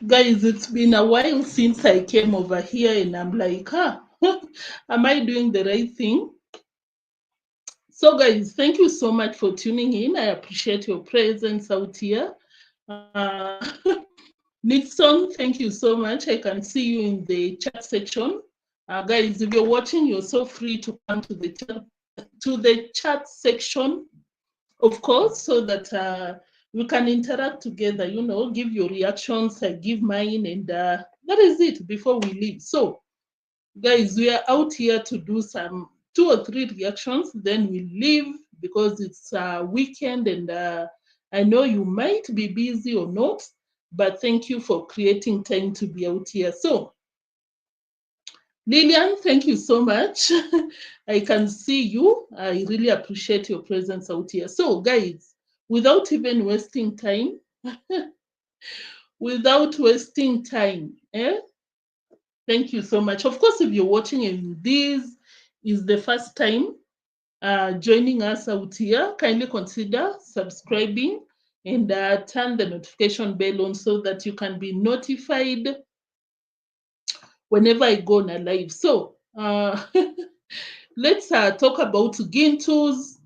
Guys, it's been a while since I came over here and I'm like, am I doing the right thing? So guys, thank you so much for tuning in. I appreciate your presence out here. Nixon, thank you so much. I can see you in the chat section. Guys, if you're watching, you're so free to come to the chat section, of course, so that we can interact together, give your reactions, I give mine, and that is it before we leave. So, guys, we are out here to do some 2 or 3 reactions, then we leave because it's a weekend, and I know you might be busy or not, but thank you for creating time to be out here. So, Lillian, thank you so much. I can see you. I really appreciate your presence out here. So, guys, without even wasting time, thank you so much. Of course, if you're watching and this is the first time joining us out here, kindly consider subscribing and turn the notification bell on so that you can be notified whenever I go on a live. So let's talk about Ginto's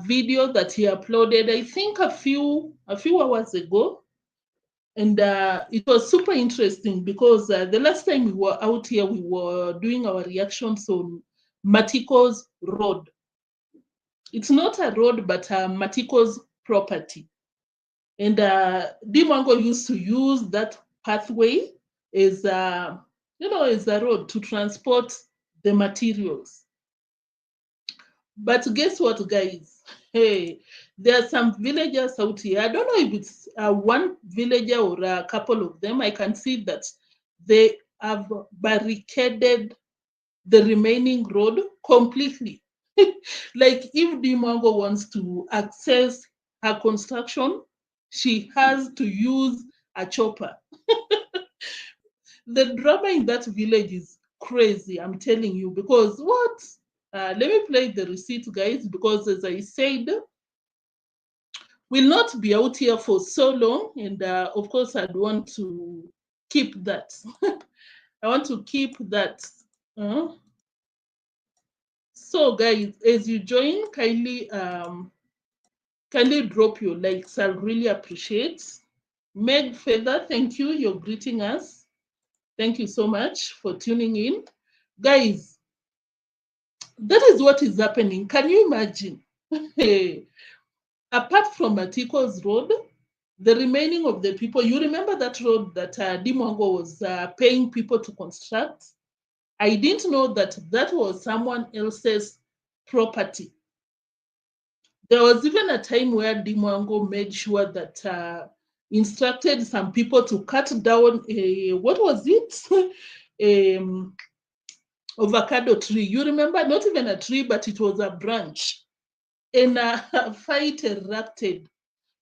video that he uploaded, I think a few hours ago. And it was super interesting because the last time we were out here, we were doing our reactions on Matiko's road. It's not a road, but Matiko's property. And D Mango used to use that pathway as as a road to transport the materials. But guess what, guys? Hey, there are some villagers out here. I don't know if it's one villager or a couple of them. I can see that they have barricaded the remaining road completely. Like if D Mango wants to access her construction, she has to use a chopper. The drama in that village is crazy, I'm telling you, because what? Let me play the receipt, guys, because as I said, we'll not be out here for so long, and of course, I'd want to keep that. I want to keep that. So, guys, as you join, kindly drop your likes. I'll really appreciate. Meg Feather, thank you. You're greeting us. Thank you so much for tuning in. Guys, that is what is happening. Can you imagine? Apart from Matiko's road, the remaining of the people, you remember that road that D Mango was paying people to construct? I didn't know that that was someone else's property. There was even a time where D Mango made sure that instructed some people to cut down what was it? Avocado tree. You remember, not even a tree, but it was a branch. And a fight erupted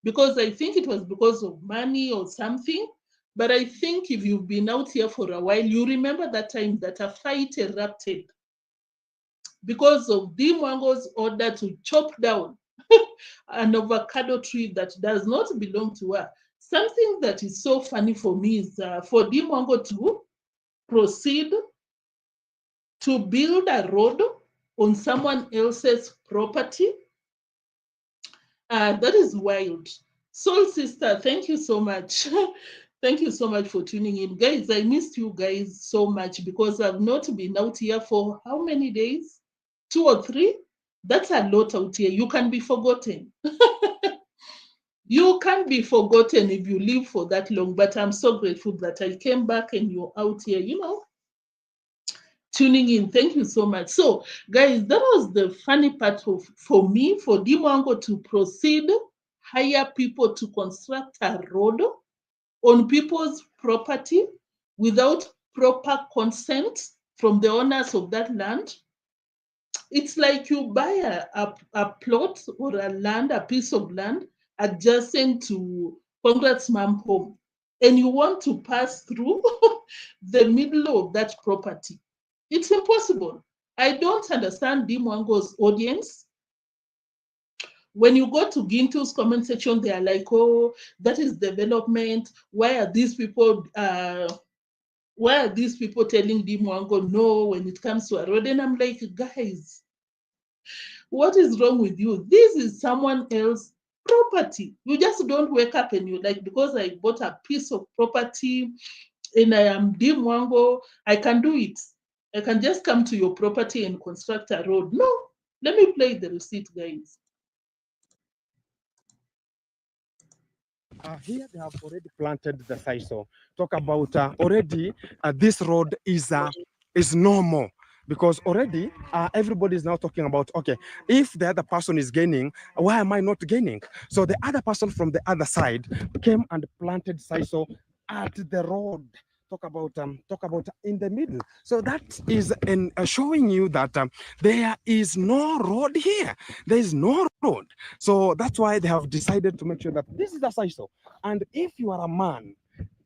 because I think it was because of money or something. But I think if you've been out here for a while, you remember that time that a fight erupted because of D Mango's order to chop down an avocado tree that does not belong to her. Something that is so funny for me is for D Mango to proceed to build a road on someone else's property. That is wild. Soul Sister, thank you so much. Thank you so much for tuning in. Guys, I missed you guys so much because I've not been out here for how many days? 2 or 3? That's a lot out here. You can be forgotten. You can be forgotten if you live for that long, but I'm so grateful that I came back and you're out here, tuning in. Thank you so much. So, guys, that was the funny part for me, for D Mango to proceed, hire people to construct a road on people's property without proper consent from the owners of that land. It's like you buy a plot or a piece of land adjacent to congratsmum home, and you want to pass through the middle of that property. It's impossible. I don't understand D Mango's audience. When you go to Gintu's comment section, they are like, oh, that is development. Why are these people telling deemwango no when it comes to a road? And I'm like, guys, what is wrong with you? This is someone else's property. You just don't wake up and you're like, because I bought a piece of property and I am deemwango, I can do it. I can just come to your property and construct a road. No, let me play the receipt, guys. Here they have already planted the sisal. Talk about already this road is normal, because already everybody is now talking about, okay, if the other person is gaining, why am I not gaining? So the other person from the other side came and planted sisal at the road. Talk about in the middle. So that is showing you that there is no road here. There is no road. So that's why they have decided to make sure that this is a sisal. And if you are a man,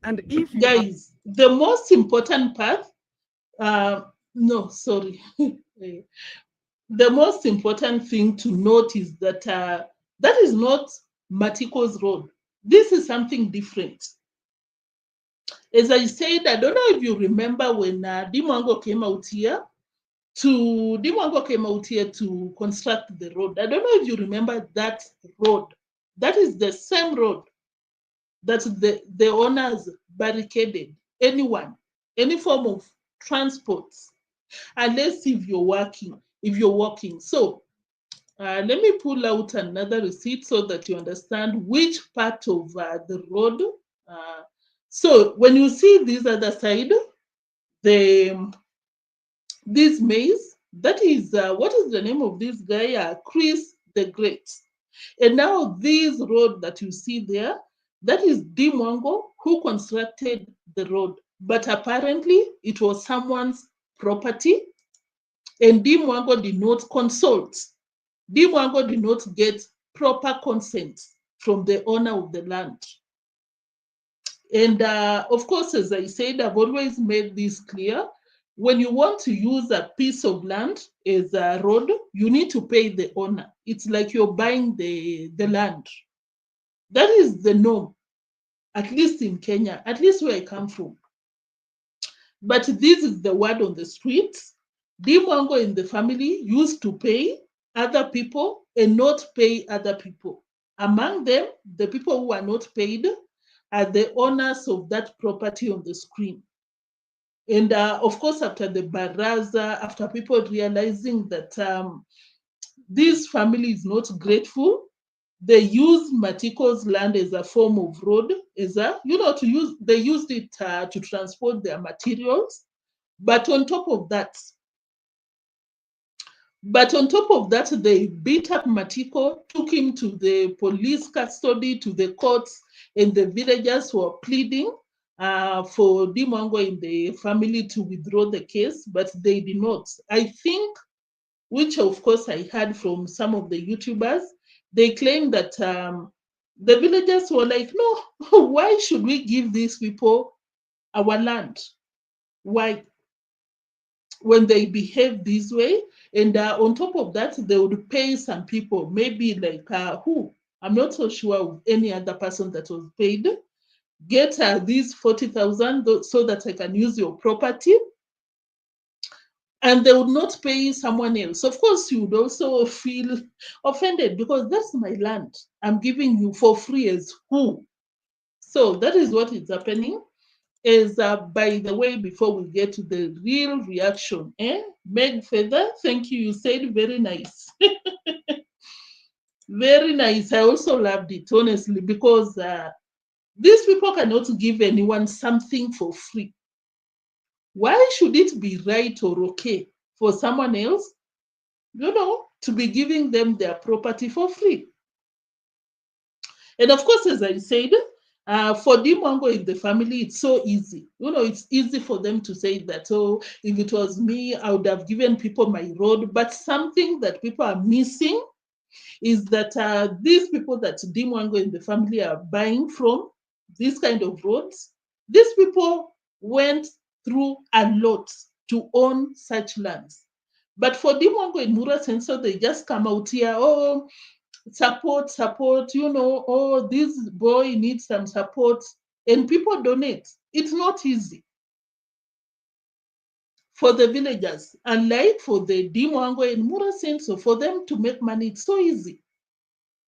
and if you guys, the most important part, no, sorry. The most important thing to note is that that is not Matiko's road. This is something different. As I said, I don't know if you remember when deemwango came out here to construct the road. I don't know if you remember that road. That is the same road that the owners barricaded anyone, any form of transport, unless if you're walking. So let me pull out another receipt so that you understand which part of the road. So when you see this other side, this maize, that is, what is the name of this guy? Chris the Great. And now this road that you see there, that is deemwango who constructed the road. But apparently it was someone's property, and deemwango did not consult. deemwango did not get proper consent from the owner of the land. And of course, as I said, I've always made this clear. When you want to use a piece of land as a road, you need to pay the owner. It's like you're buying the land. That is the norm, at least in Kenya, at least where I come from. But this is the word on the streets. deemwango in the family used to pay other people and not pay other people. Among them, the people who are not paid are the owners of that property on the screen. And of course, after the baraza, after people realizing that this family is not grateful, they used Matiko's land as a form of road, they used it to transport their materials. But on top of that, they beat up Matiko, took him to the police custody, to the courts, and the villagers were pleading for deemwango in the family to withdraw the case, but they did not. I think, which of course I heard from some of the YouTubers, they claim that the villagers were like, no, why should we give these people our land? Why? When they behave this way, and on top of that, they would pay some people, maybe like who? I'm not so sure of any other person that was paid. Get these 40,000 so that I can use your property. And they would not pay someone else. Of course, you would also feel offended because that's my land. I'm giving you for free as who? So that is what is happening. Is by the way, before we get to the real reaction, Meg Feather, thank you. You said very nice. Very nice. I also loved it, honestly, because these people cannot give anyone something for free. Why should it be right or okay for someone else, to be giving them their property for free? And of course, as I said, for deemwango in the family, it's so easy. It's easy for them to say that, oh, if it was me, I would have given people my road. But something that people are missing is that these people that deemwango in the family are buying from, these kind of roads, these people went through a lot to own such lands. But for deemwango in Mura Senso, they just come out here, oh, support, you know, oh, this boy needs some support, and people donate. It's not easy for the villagers, unlike for the Dimwango and Mura Senso, for them to make money. It's so easy.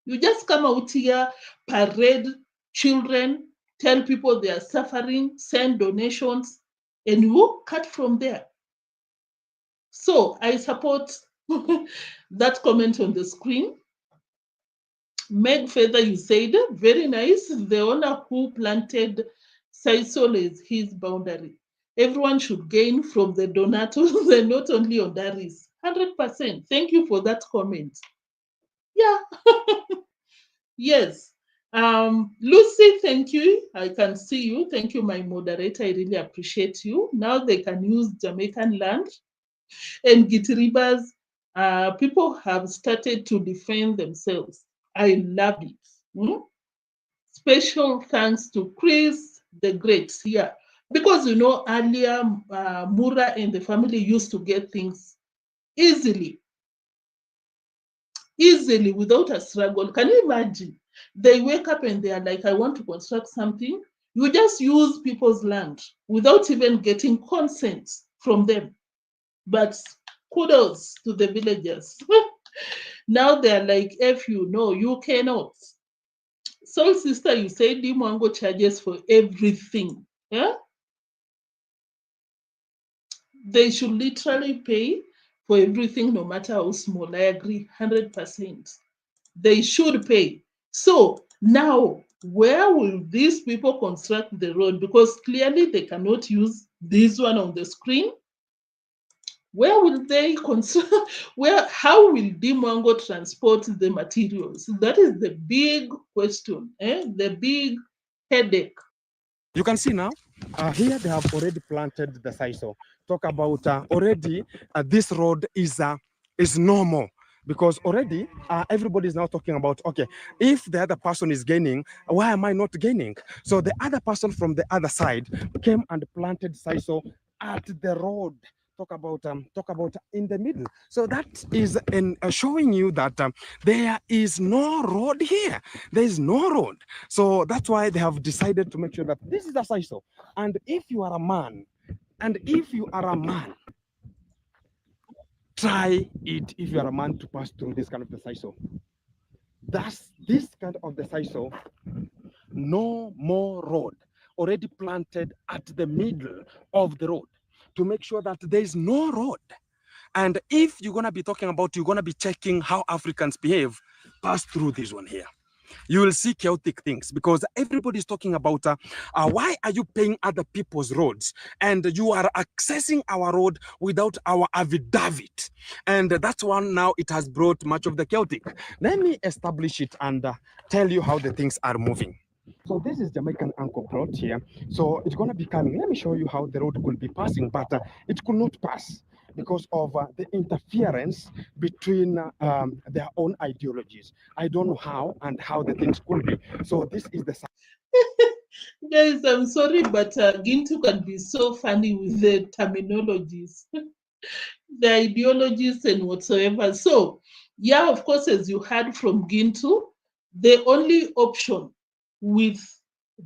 You just come out here, parade children, tell people they are suffering, send donations, and you cut from there. So I support that comment on the screen. Meg Feather, you said, very nice. The owner who planted sisal is his boundary. Everyone should gain from the donators and not only on Daris. 100%. Thank you for that comment. Yeah. Yes. Lucy, thank you. I can see you. Thank you, my moderator. I really appreciate you. Now they can use Jamaican land and Gitiribas. People have started to defend themselves. I love it. Special thanks to Chris the Great. Yeah. Because, you know, earlier, Mura and the family used to get things easily without a struggle. Can you imagine? They wake up and they are like, I want to construct something. You just use people's land without even getting consent from them. But kudos to the villagers. Now they're like, if you know, you cannot. Soul sister, you say Mwango charges for everything. Yeah? They should literally pay for everything, no matter how small. I agree, 100%. They should pay. So now, where will these people construct the road? Because clearly they cannot use this one on the screen. Where will they construct? How will Mwango transport the materials? That is the big question, the big headache. You can see now, here they have already planted the sisal. Talk about already this road is normal. Because already everybody is now talking about, okay, if the other person is gaining, why am I not gaining? So the other person from the other side came and planted sisal at the road. Talk about in the middle. So that is showing you that there is no road here. There is no road. So that's why they have decided to make sure that this is a sisal. And if you are a man, try it if you are a man to pass through this kind of the sisal. That's this kind of the sisal. No more road. Already planted at the middle of the road to make sure that there is no road. And if you're going to be talking about, you're going to be checking how Africans behave, pass through this one here. You will see chaotic things because everybody is talking about why are you paying other people's roads and you are accessing our road without our affidavit. And that's one now it has brought much of the chaotic. Let me establish it and tell you how the things are moving. So this is Jamaican Anchor plot here. So it's going to be coming. Let me show you how the road could be passing, but it could not pass because of the interference between their own ideologies. I don't know how the things could be. So this is the Guys, I'm sorry, but Gintu can be so funny with the terminologies, the ideologies and whatsoever. So, yeah, of course, as you heard from Gintu, the only option with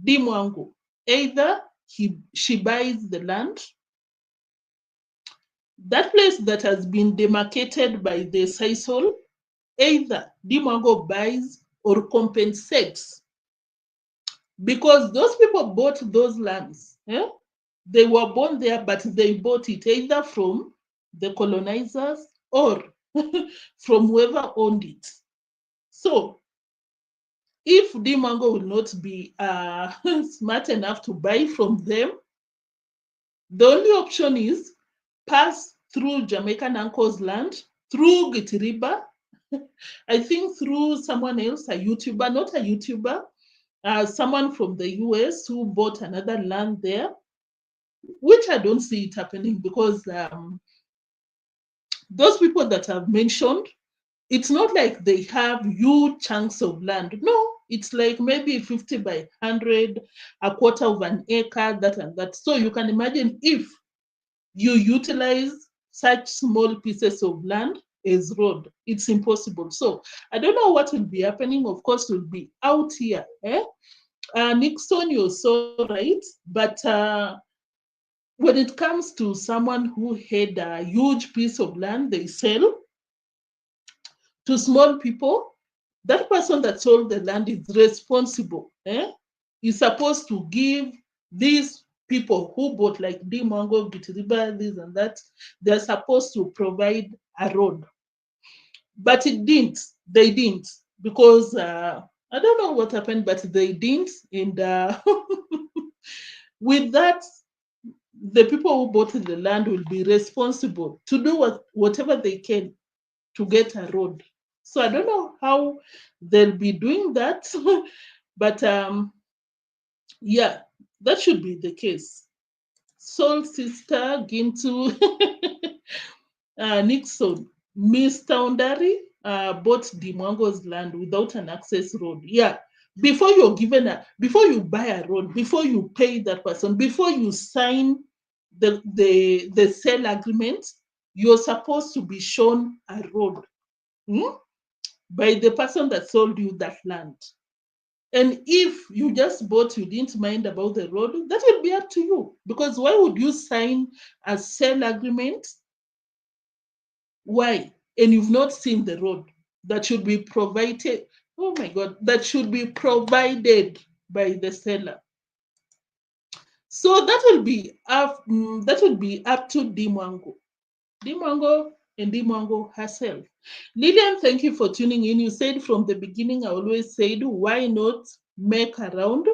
Mwango, either she buys the land, that place that has been demarcated by the sisal, either Mwango buys or compensates. Because those people bought those lands. They were born there, but they bought it either from the colonizers or from whoever owned it. So if Mwango will not be smart enough to buy from them, the only option is pass through Jamaican Uncle's land, through Gitiriba, I think through someone else, a YouTuber, not a YouTuber, someone from the US who bought another land there, which I don't see it happening because those people that I've mentioned, it's not like they have huge chunks of land. No, it's like maybe 50 by 100, a quarter of an acre, that and that. So you can imagine if you utilize such small pieces of land, as road. It's impossible. So I don't know what will be happening. Of course, we'll be out here. Nixon, you're so right. But when it comes to someone who had a huge piece of land they sell to small people, that person that sold the land is responsible. Is supposed to give these people who bought like deemwango, gitiriba, this and that, they're supposed to provide a road. But it didn't. They didn't, because I don't know what happened, but they didn't. And with that, the people who bought the land will be responsible to do whatever they can to get a road. So I don't know how they'll be doing that, but yeah, that should be the case. Soul Sister Gintu Nixon, Mr. Ondari bought Dimwango's land without an access road. Yeah, before you buy a road, before you pay that person, before you sign the sale agreement, you're supposed to be shown a road by the person that sold you that land. And if you just bought, you didn't mind about the road, that will be up to you. Because why would you sign a sale agreement? Why? And you've not seen the road that should be provided. Oh my God, that should be provided by the seller. So that will be up to Dimwango. Dimwango and Dimwango herself. Lillian, thank you for tuning in. You said from the beginning, I always said, why not make a round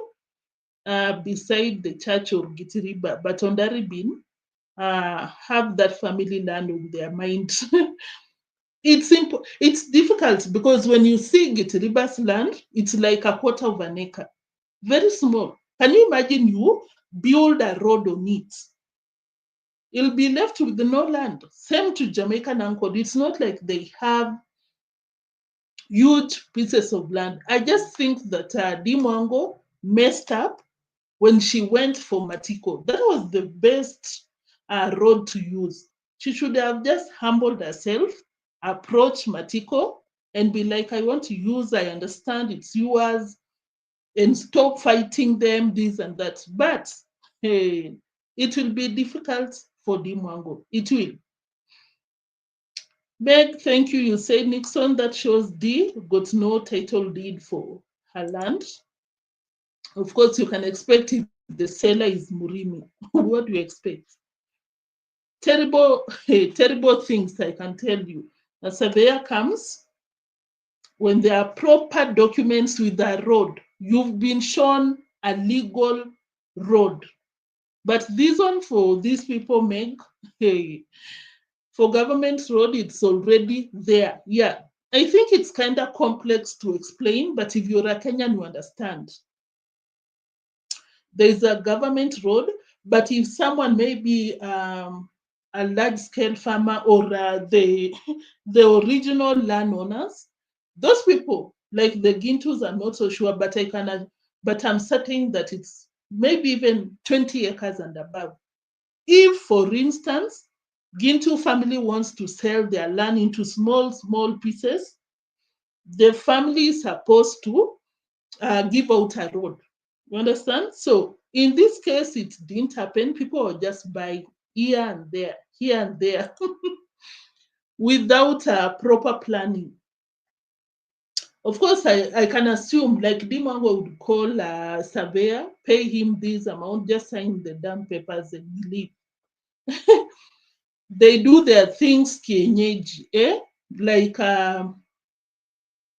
beside the church of Gitiriba, but on Daribin, have that family land on their mind. It's simple. It's difficult because when you see Gitiriba's land, it's like a quarter of an acre, very small. Can you imagine you build a road on it? You'll be left with no land. Same to Jamaican uncle. It's not like they have huge pieces of land. I just think that Dimwango messed up when she went for Matiko. That was the best road to use. She should have just humbled herself, approach Matiko, and be like, I want to use, I understand it's yours, and stop fighting them, this and that. But hey, it will be difficult for Dimwango. It will. Meg, thank you. You said Nixon, that shows D got no title deed for her land. Of course, you can expect if the seller is Murimi. What do you expect? Terrible, terrible things, I can tell you. A surveyor comes, when there are proper documents with a road, you've been shown a legal road. But this one for these people, Meg, hey, for government road, it's already there. Yeah, I think it's kind of complex to explain, but if you're a Kenyan, you understand. There's a government road, but if someone may be a large-scale farmer or the original landowners, those people, like the Gintus, I'm not so sure, but I'm certain that it's maybe even 20 acres and above. If, for instance, Gintu family wants to sell their land into small pieces, the family is supposed to give out a road. You understand? So in this case, it didn't happen. People will just buy here and there, without proper planning. Of course, I can assume like Dimango would call a surveyor, pay him this amount, just sign the damn papers and leave. They do their things kienyeji, like and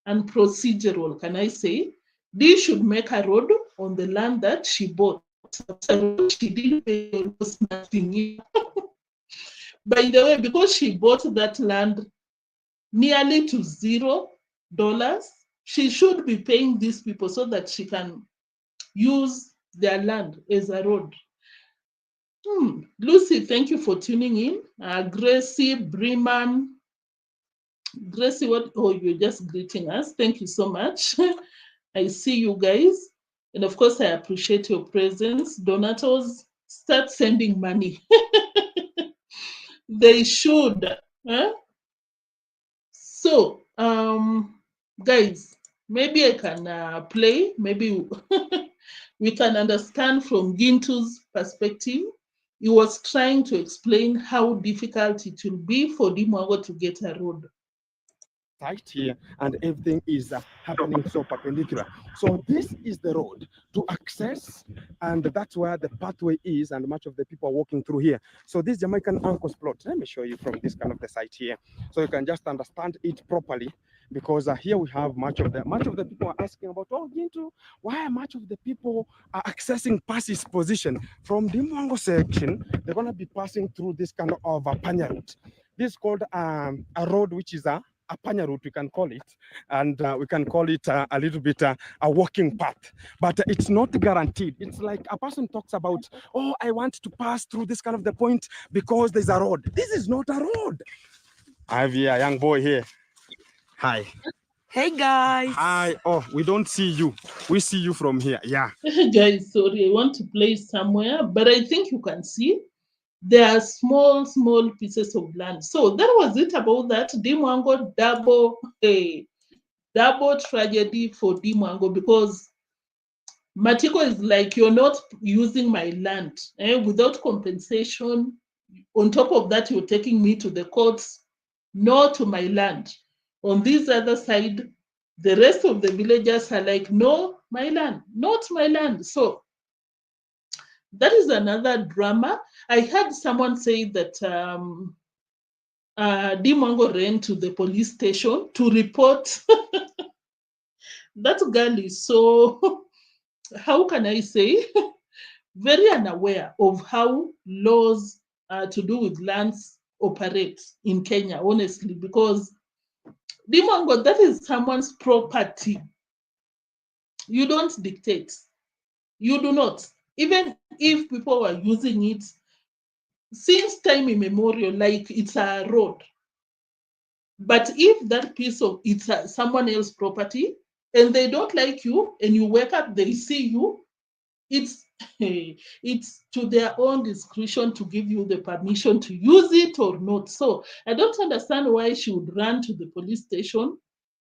procedural, can I say? They should make a road on the land that she bought. She didn't pay almost nothing. By the way, because she bought that land nearly to $0, she should be paying these people so that she can use their land as a road. Lucy, thank you for tuning in. Gracie, Breman. Gracie, what? Oh, you're just greeting us. Thank you so much. I see you guys. And of course, I appreciate your presence. Donatos, start sending money. They should. Huh? So, guys, maybe I can play, maybe we can understand from Gintu's perspective. He was trying to explain how difficult it will be for Dimwango to get a road. Right here, and everything is happening so perpendicular. So this is the road to access, and that's where the pathway is, and much of the people are walking through here. So this Jamaican uncle's plot, let me show you from this kind of the site here, so you can just understand it properly. Because here we have much of the people are asking about, oh, Gintu, why much of the people are accessing past this position from the Mwango section. They're going to be passing through this kind of a panya route. This is called a road which is a panya route, we can call it, and we can call it a little bit a walking path, but it's not guaranteed. It's like a person talks about, oh, I want to pass through this kind of the point because there's a road. This is not a road. I have a young boy here. Hi. Hey guys. Hi. Oh, we don't see you. We see you from here. Yeah. Guys, sorry, I want to play somewhere, but I think you can see there are small pieces of land. So that was it about that. Dimwango double tragedy for Dimwango, because Matiko is like, you're not using my land without compensation. On top of that, you're taking me to the courts, no to my land. On this other side, the rest of the villagers are like, no, my land, not my land. So that is another drama. I heard someone say that Dimwango ran to the police station to report. That girl is so, how can I say, very unaware of how laws to do with lands operate in Kenya, honestly, because Dimwango, that is someone's property. You don't dictate. You do not. Even if people were using it since time immemorial, like it's a road. But if that piece of it's someone else's property and they don't like you and you wake up, they see you, it's to their own discretion to give you the permission to use it or not. So I don't understand why she would run to the police station.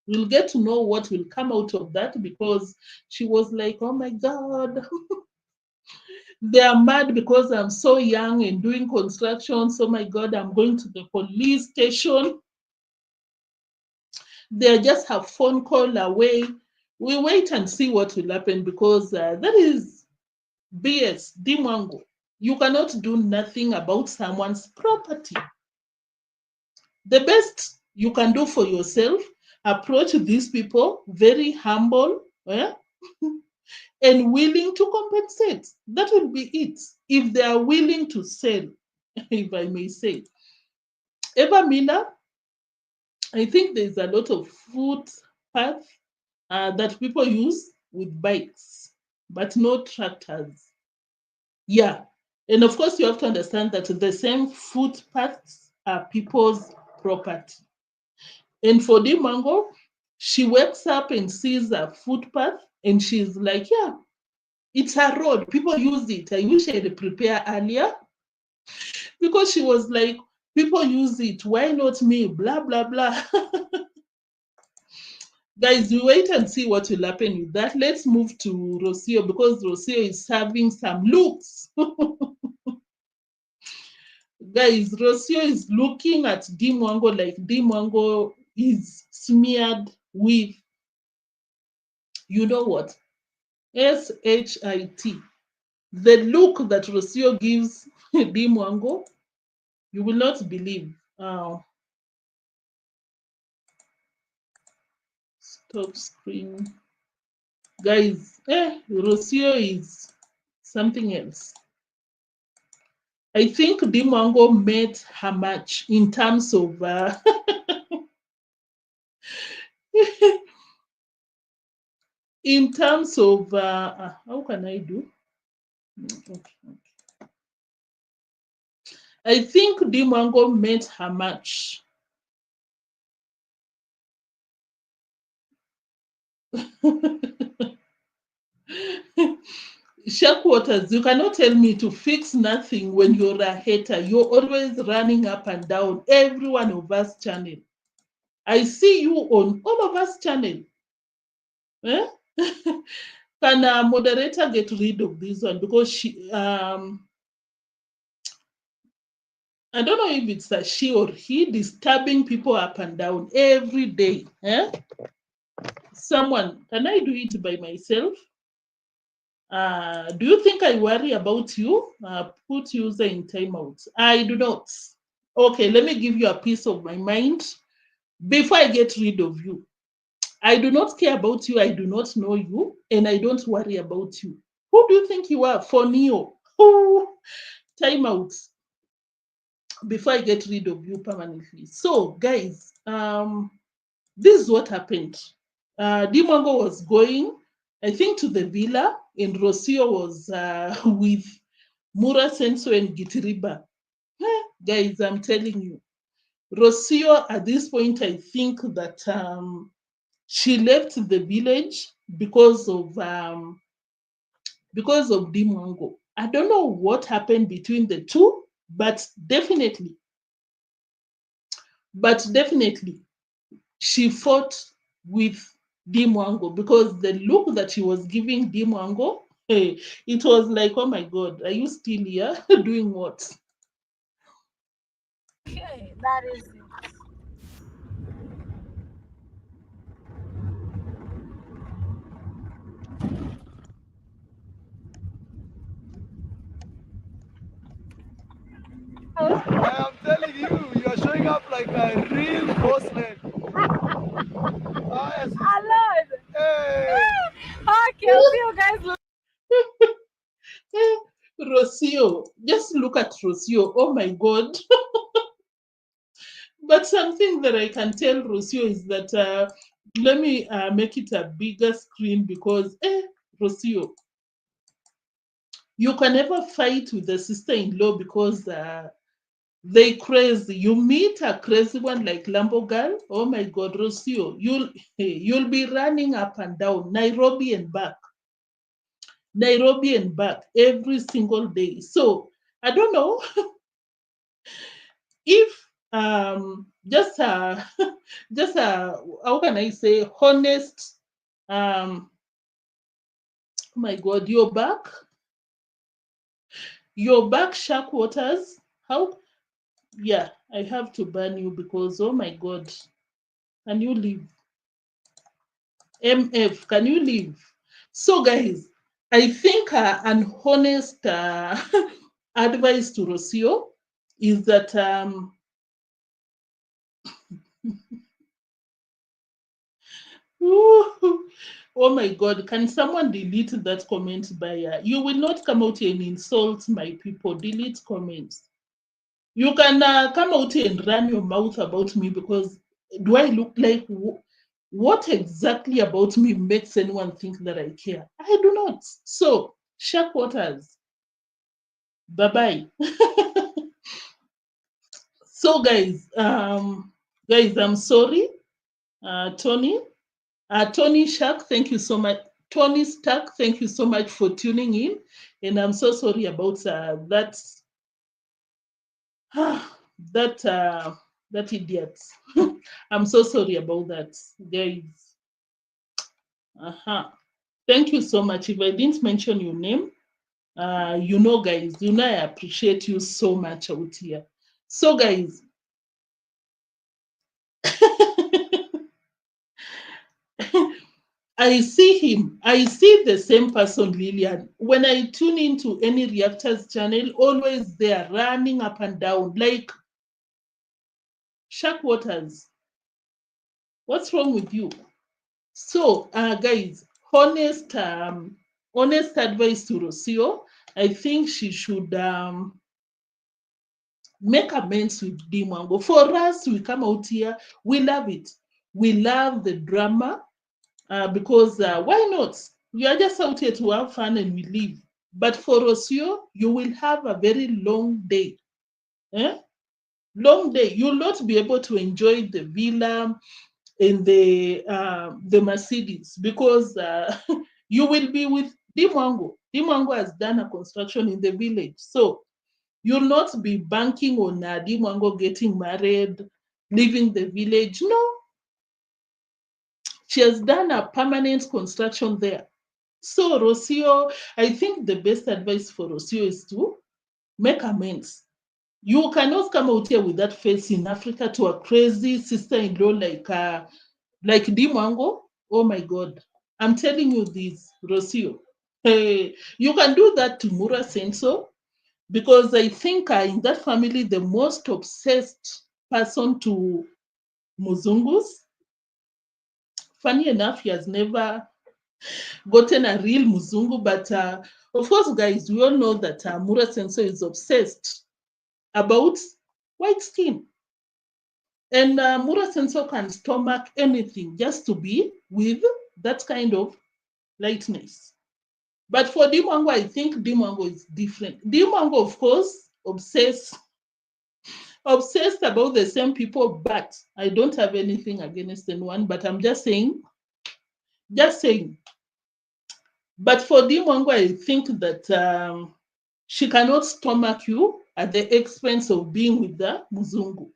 We'll get to know what will come out of that, because she was like, oh my God, they are mad because I'm so young and doing construction. So my God, I'm going to the police station. They just have phone call away. We wait and see what will happen, because that is BS, Dimwango. You cannot do nothing about someone's property. The best you can do for yourself, approach these people very humble and willing to compensate. That will be it. If they are willing to sell, if I may say. Eva Miller, I think there's a lot of footpath that people use with bikes, but no tractors. Yeah. And of course, you have to understand that the same footpaths are people's property. And for Dimwango, she wakes up and sees a footpath and she's like, yeah, it's a road. People use it. I wish I had prepared earlier, because she was like, people use it. Why not me? Blah, blah, blah. Guys, we wait and see what will happen with that. Let's move to Rocio, because Rocio is having some looks. Guys, Rocio is looking at Dimwango like Dimwango is smeared with, you know what? SHIT. The look that Rocio gives Dimwango, you will not believe. Stop screen. Guys, Rocio is something else. I think Dimwango met her match in terms of in terms of how can I do? Okay. I think Dimwango met her match. Shark Waters, you cannot tell me to fix nothing when you're a hater. You're always running up and down every one of us channel. I see you on all of us channel. Eh? Can a moderator get rid of this one? Because she, I don't know if it's a she or he disturbing people up and down every day. Eh? Someone, can I do it by myself? Do you think I worry about you? Put user in timeout. I do not. Okay, let me give you a piece of my mind before I get rid of you. I do not care about you. I do not know you, and I don't worry about you. Who do you think you are? For Neo. Timeout before I get rid of you permanently. So, guys, this is what happened. Deemwango was going, I think, to the villa, and Rocio was with Mura Senso and Gitiriba. Guys, I'm telling you, Rocio at this point, I think that she left the village because of Deemwango. I don't know what happened between the two, but definitely, she fought with Deemwango because the look that she was giving Deemwango, hey, it was like, oh my God, are you still here? Doing what? Okay, that is it. I am telling you, you are showing up like a real boss man. Yes. Alone. Hey. Okay, I'll see you guys later. Rocio, just look at Rocio. Oh my God. But something that I can tell Rocio is that, let me make it a bigger screen because, Rocio, you can never fight with the sister-in-law because they crazy. You meet a crazy one like Lambo Girl. Oh my God, Rocio, you'll be running up and down Nairobi and back every single day. So I don't know if just just how can I say honest, oh my God, your back shark waters. How? Yeah, I have to ban you because, oh my God, can you leave? MF, can you leave? So guys, I think an honest advice to Rocio is that oh my God, can someone delete that comment by you will not come out here and insult my people. Delete comments. You can come out here and run your mouth about me because do I look like what exactly about me makes anyone think that I care? I do not. So, shark waters. Bye-bye. So guys, I'm sorry. Tony. Tony Shark, thank you so much. Tony Stark, thank you so much for tuning in. And I'm so sorry about that that idiot. I'm so sorry about that, guys. Thank you so much. If I didn't mention your name, you know, guys, you know I appreciate you so much out here. So, guys, I see him. I see the same person, Lillian. When I tune into any reactors channel, always they are running up and down like shark waters. What's wrong with you? So, guys, honest advice to Rocio. I think she should make amends with Deemwango. For us, we come out here, we love it. We love the drama because why not? We are just out here to have fun and we leave. But for Rocio, you will have a very long day. Long day. You'll not be able to enjoy the villa and the Mercedes because you will be with Deemwango. Deemwango has done a construction in the village. So you'll not be banking on Deemwango getting married, leaving the village. No, She has done a permanent construction there. So Rocio, I think the best advice for Rocio is to make amends. You cannot come out here with that face in Africa to a crazy sister-in-law like D Mango. Oh my God. I'm telling you this, Rocio. Hey, you can do that to Mura Senso, because I think in that family, the most obsessed person to Muzungus, funny enough, he has never gotten a real Muzungu, but of course, guys, we all know that Mura Senso is obsessed about white skin. And Mura Senso can stomach anything just to be with that kind of lightness. But for D Mango, I think D Mango is different. D Mango, of course, obsessed about the same people, but I don't have anything against anyone, but I'm just saying. But for D Mango, I think that she cannot stomach you at the expense of being with the Muzungu.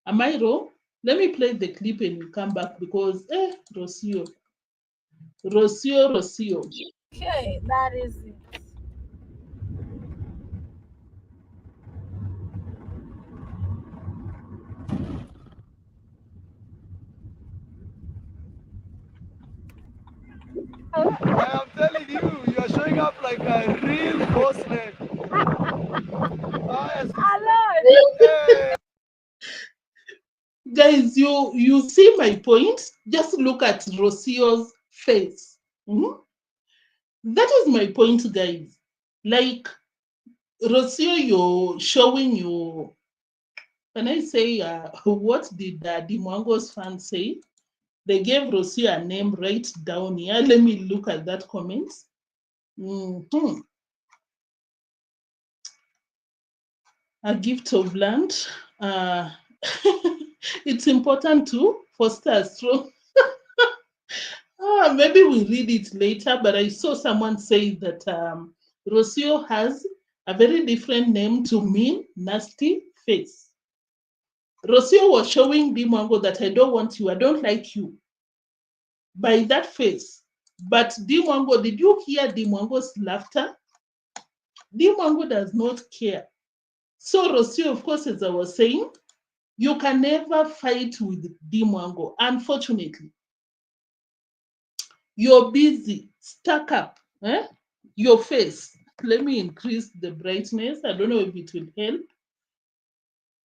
Am I wrong? Let me play the clip and we come back because, Rocio. Okay, that is it. I am telling you, you are showing up like a real boss man. Hello. Hey. Guys, you see my point? Just look at Rocio's face. Mhm. That is my point, guys. Like, Rocio, you're showing you. Can I say, what did D Mango's fans say? They gave Rocio a name right down here. Let me look at that comment. Mhm. A gift of land. It's important to foster a strong. Maybe we read it later, but I saw someone say that Rocio has a very different name to mean nasty face. Rocio was showing D Mango that I don't want you, I don't like you by that face. But D Mango, did you hear D Mango's laughter? D Mango does not care. So Rocio, of course, as I was saying, you can never fight with D Mango, unfortunately. You're busy, stuck up. Your face. Let me increase the brightness. I don't know if it will help.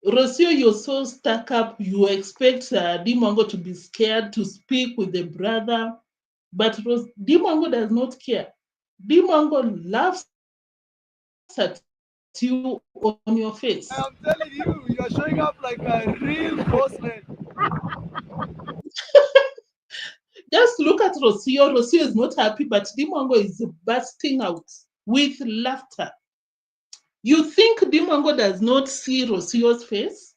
Rocio, you're so stuck up. You expect D Mango to be scared to speak with the brother. But D Mango does not care. D Mango laughs at you on your face. I am telling you, you are showing up like a real boss man. Just look at Rocio. Rocio is not happy, but D Mango is bursting out with laughter. You think D Mango does not see Rocio's face?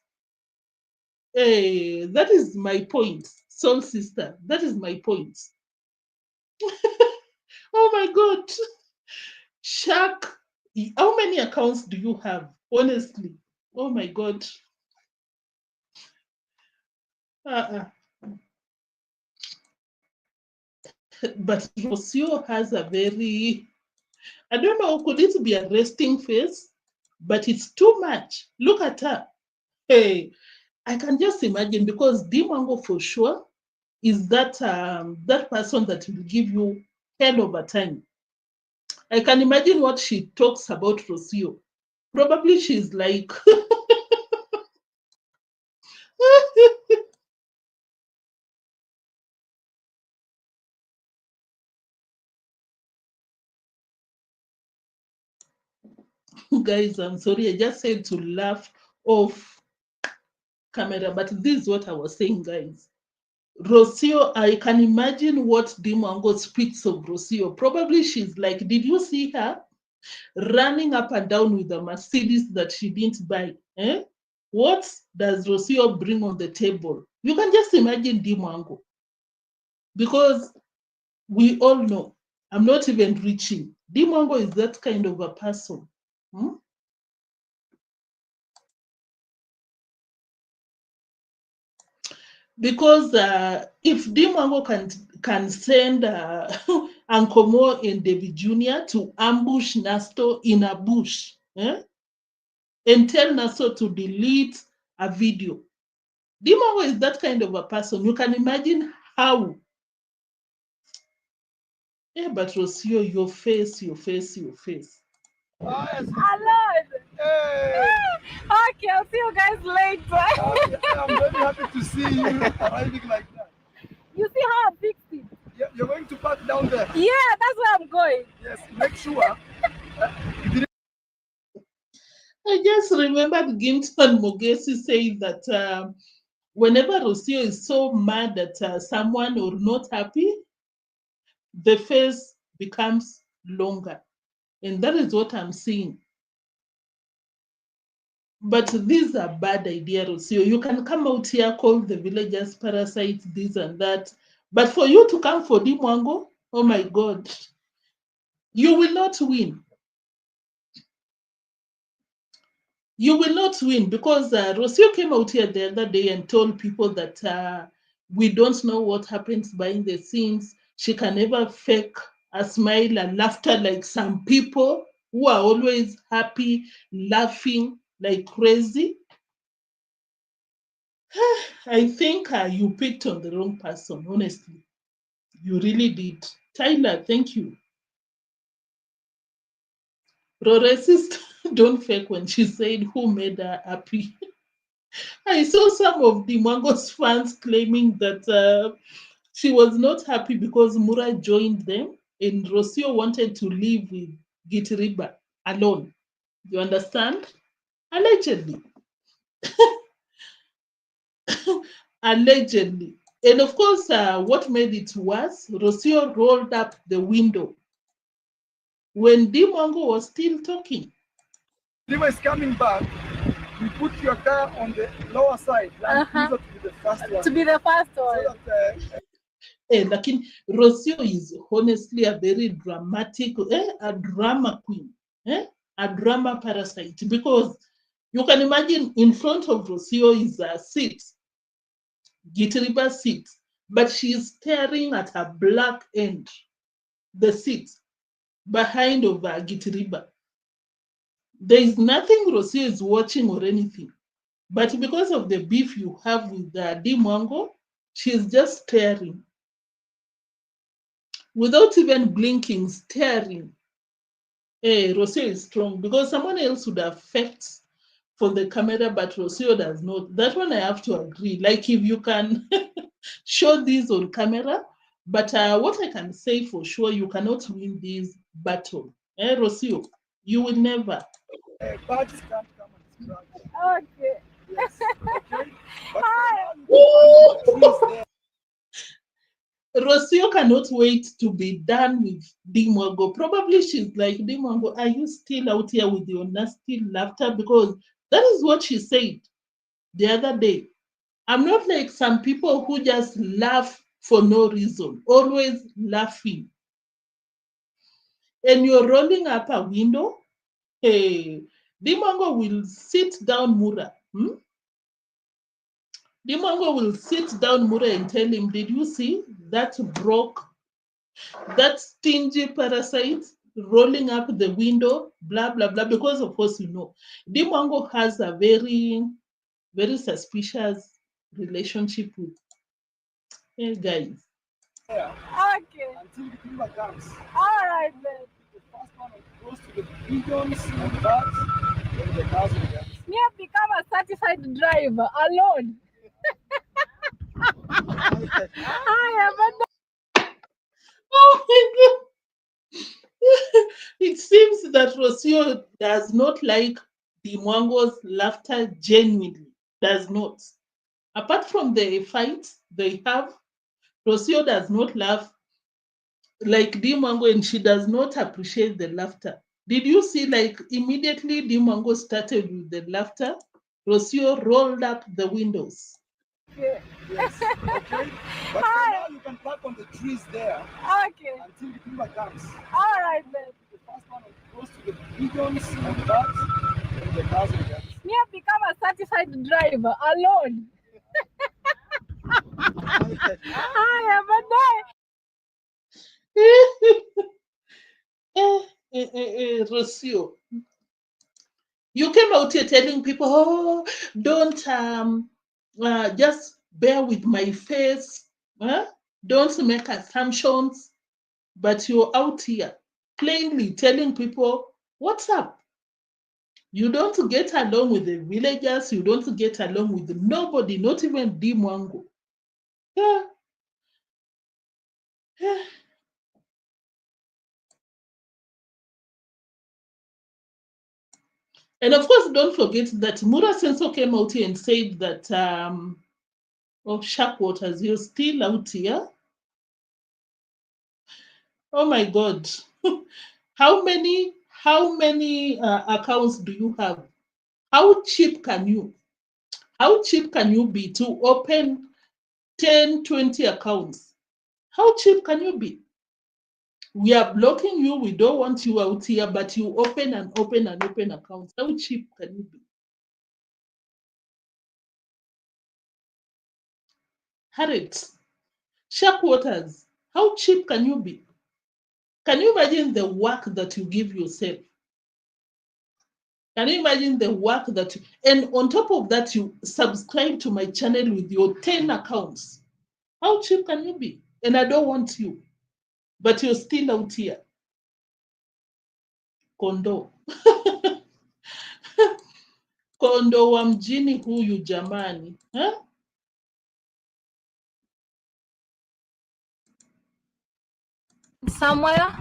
Hey, that is my point, soul sister. That is my point. Oh my God. Shark, how many accounts do you have? Honestly. Oh my God. But Rocio has a very, I don't know, could it be a resting face? But it's too much. Look at her. Hey, I can just imagine because D Mango for sure is that that person that will give you hell over time. I can imagine what she talks about Rocio. Probably she's like, guys, I'm sorry, I just said to laugh off camera, but this is what I was saying, guys. Rocio, I can imagine what D Mango speaks of Rocio. Probably she's like, did you see her running up and down with a Mercedes that she didn't buy? What does Rocio bring on the table? You can just imagine D Mango. Because we all know, I'm not even reaching. D Mango is that kind of a person. Because if deemwango can send unclemo and davyjnr to ambush Nasto in a bush, and tell Nasto to delete a video, deemwango is that kind of a person. You can imagine how. Yeah, but Rocio, your face. Ah, yes. Alone. Hey. Okay, I'll see you guys later. I'm very happy to see you arriving like that. You see how I fixed it? You're going to park down there. Yeah, that's where I'm going. Yes, make sure. I just remembered Ginton Mogesi saying that whenever Rocio is so mad at someone or not happy, the face becomes longer. And that is what I'm seeing. But these are bad ideas, Rocio. You can come out here, call the villagers parasites, this and that. But for you to come for deemwango, oh my God, you will not win. You will not win because Rocio came out here the other day and told people that we don't know what happens behind the scenes. She can never fake a smile and laughter like some people who are always happy, laughing like crazy. I think you picked on the wrong person, honestly. You really did. Tyler, thank you. Progressists don't fake when she said who made her happy. I saw some of deemwango's fans claiming that she was not happy because Mura joined them and Rocio wanted to live with Gitiriba alone. You understand? Allegedly. Allegedly. And of course, what made it worse, Rocio rolled up the window when deemwango was still talking. River is coming back. You put your car on the lower side, like to be the first one. To be the first one. So that, Lakini Rocio is honestly a very dramatic, a drama queen, a drama parasite. Because you can imagine in front of Rocio is a seat, Gitiriba seat, but she is staring at her black end, the seat behind of Gitiriba. There is nothing Rocio is watching or anything. But because of the beef you have with deemwango, she is just staring. Without even blinking, staring. Rocio is strong because someone else would have faked for the camera, but Rocio does not. That one I have to agree. Like if you can show this on camera, but what I can say for sure, you cannot win this battle. Rocio, you will never. birds can't come and scratch. Okay. Yes. Okay. But Hi. for now, you can plant the trees there. Rocio cannot wait to be done with deemwango. Probably she's like, deemwango, are you still out here with your nasty laughter? Because that is what she said the other day. I'm not like some people who just laugh for no reason, always laughing. And you're rolling up a window. Hey, deemwango will sit down Mura. Deemwango will sit down Mura and tell him, did you see that that stingy parasite rolling up the window, blah, blah, blah, because of course, deemwango has a very, very suspicious relationship with guys. Yeah. Okay. Until the river comes. All right then. The first one goes to the pigeons and birds, then the cows and the Me have become a certified driver alone. I am Oh my God. It seems that Rocio does not like deemwango's laughter genuinely, does not. Apart from the fights they have, Rocio does not laugh like deemwango and she does not appreciate the laughter. Did you see like immediately deemwango started with the laughter, Rocio rolled up the windows. okay. Yes. Okay. But for now, you can park on the trees there Okay. until the river comes. All right then. The first one goes to the pigeons and birds, then the cows and the Me have become a certified driver alone. Haya, baadaye. Rocio, you came out here telling people, oh, don't just bear with my face, don't make assumptions, but you're out here plainly telling people, what's up? You don't get along with the villagers, you don't get along with nobody, not even deemwango. Yeah. Yeah. And of course, don't forget that Mura Senso came out here and said that Shark Waters, you're still out here. Oh my God. How many accounts do you have? How cheap can you be to open 10, 20 accounts? How cheap can you be? We are blocking you. We don't want you out here, but you open and open and open accounts. How cheap can you be? Harriet, Shark Waters, how cheap can you be? Can you imagine the work that you give yourself? Can you imagine the work that you, and on top of that, you subscribe to my channel with your 10 accounts. How cheap can you be? And I don't want you, but you're still out here. Kondo. Kondo wa mjini huyu jamani. Huh? Somewhere.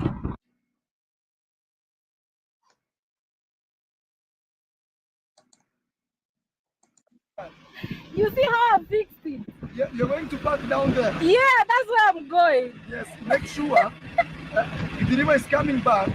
You see how I fixed it? Yeah, you're going to park down there. Yeah, that's where I'm going. Yes, make sure if the river is coming back,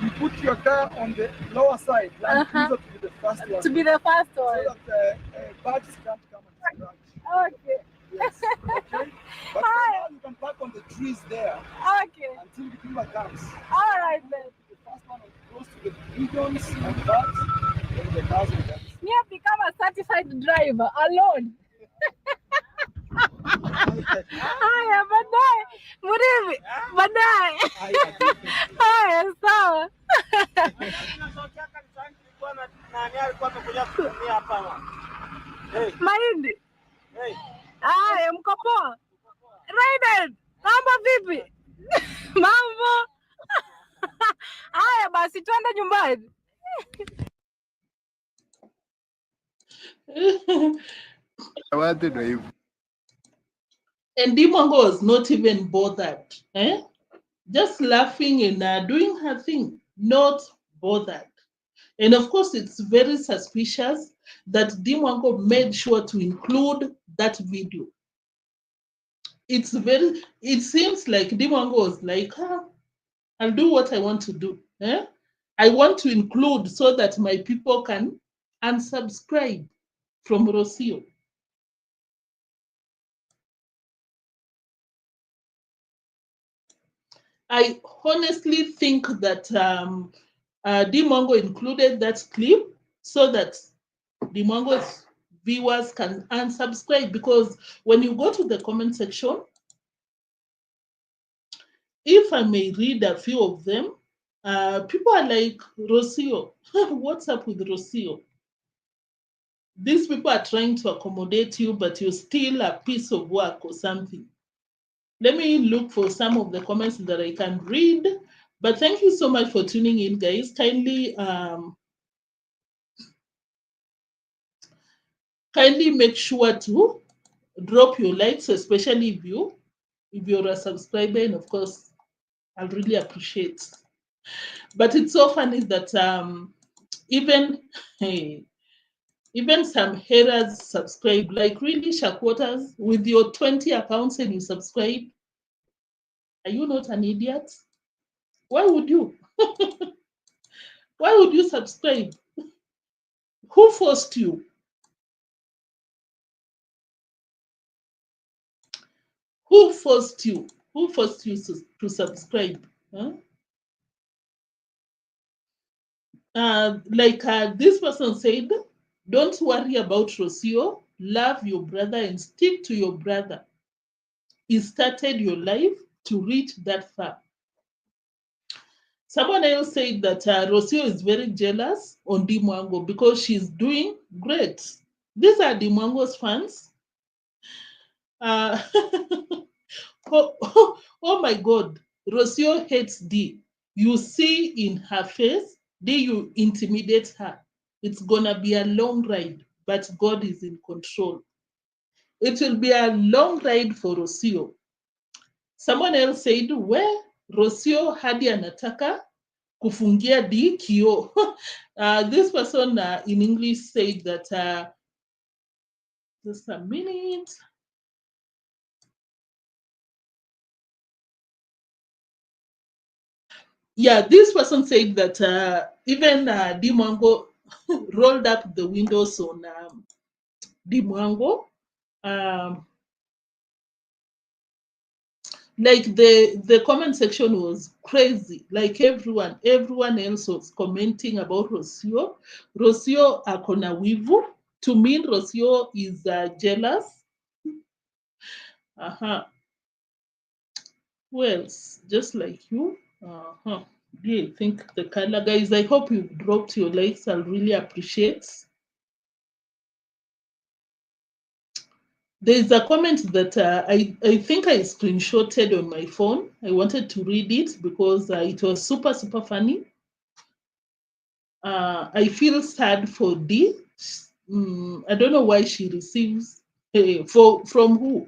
you put your car on the lower side, like to be the first one. To be the first one. So that birds can't come and scratch. Okay. Yes, okay. But for now, you can park on the trees there Okay. until the river comes. All right then. The first one goes to the pigeons and birds, and the cars will come. Me have become a certified driver alone. Haya, baadaye. Murithi, baadaye. Haya, sawa. Mahindi. Haya, mko poa? Raiden, mambo vipi? Mambo. Haya basi twende nyumbani. And deemwango was not even bothered. Just laughing and doing her thing, not bothered. And of course, it's very suspicious that deemwango made sure to include that video. It seems like deemwango was like, I'll do what I want to do. I want to include so that my people can unsubscribe from Rocio. I honestly think that deemwango included that clip so that deemwango's viewers can unsubscribe, because when you go to the comment section, if I may read a few of them, people are like, Rocio, what's up with Rocio? These people are trying to accommodate you, but you're still a piece of work or something. Let me look for some of the comments that I can read. But thank you so much for tuning in, guys. Kindly make sure to drop your likes, especially if you're a subscriber, and of course, I'll really appreciate. But it's so funny that even some haters subscribe. Like, really, Shark Waters, with your 20 accounts and you subscribe? Are you not an idiot? Why would you? Why would you subscribe? Who forced you? Who forced you? Who forced you to subscribe? Huh? Like this person said, don't worry about Rocio. love your brother and stick to your brother. He started your life to reach that far. Someone else said that Rocio is very jealous on D Mango because she's doing great. These are D Mango's fans. Oh my God, Rocio hates D. You see in her face, D, you intimidate her. It's gonna be a long ride, but God is in control. It will be a long ride for Rocio. Someone else said, where Rocio hadi anataka kufungia D kio. This person in English said that, just a minute. Yeah, this person said that even D Mango rolled up the windows on D Mango. Like the comment section was crazy. Like everyone else was commenting about Rocio. Rocio akona wivu. To me, Rocio is jealous. Who else? Just like you. Yeah, I think the color, guys. I hope you dropped your likes. I'll really appreciate. There's a comment that I think I screenshotted on my phone. I wanted to read it because it was super, super funny. I feel sad for D. I don't know why she receives from who.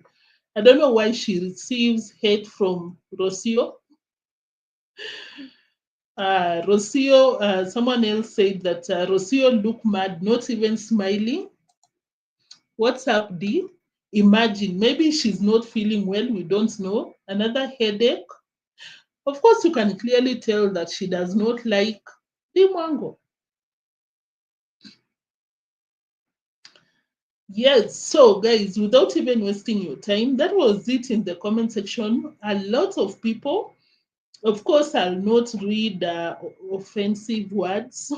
I don't know why she receives hate from Rocio. Rocio, someone else said that Rocio look mad, not even smiling. What's up, D? Imagine, maybe she's not feeling well, we don't know. Another headache. Of course, you can clearly tell that she does not like the mango. Yes, so guys, without even wasting your time, that was it in the comment section. A lot of people, of course, I'll not read offensive words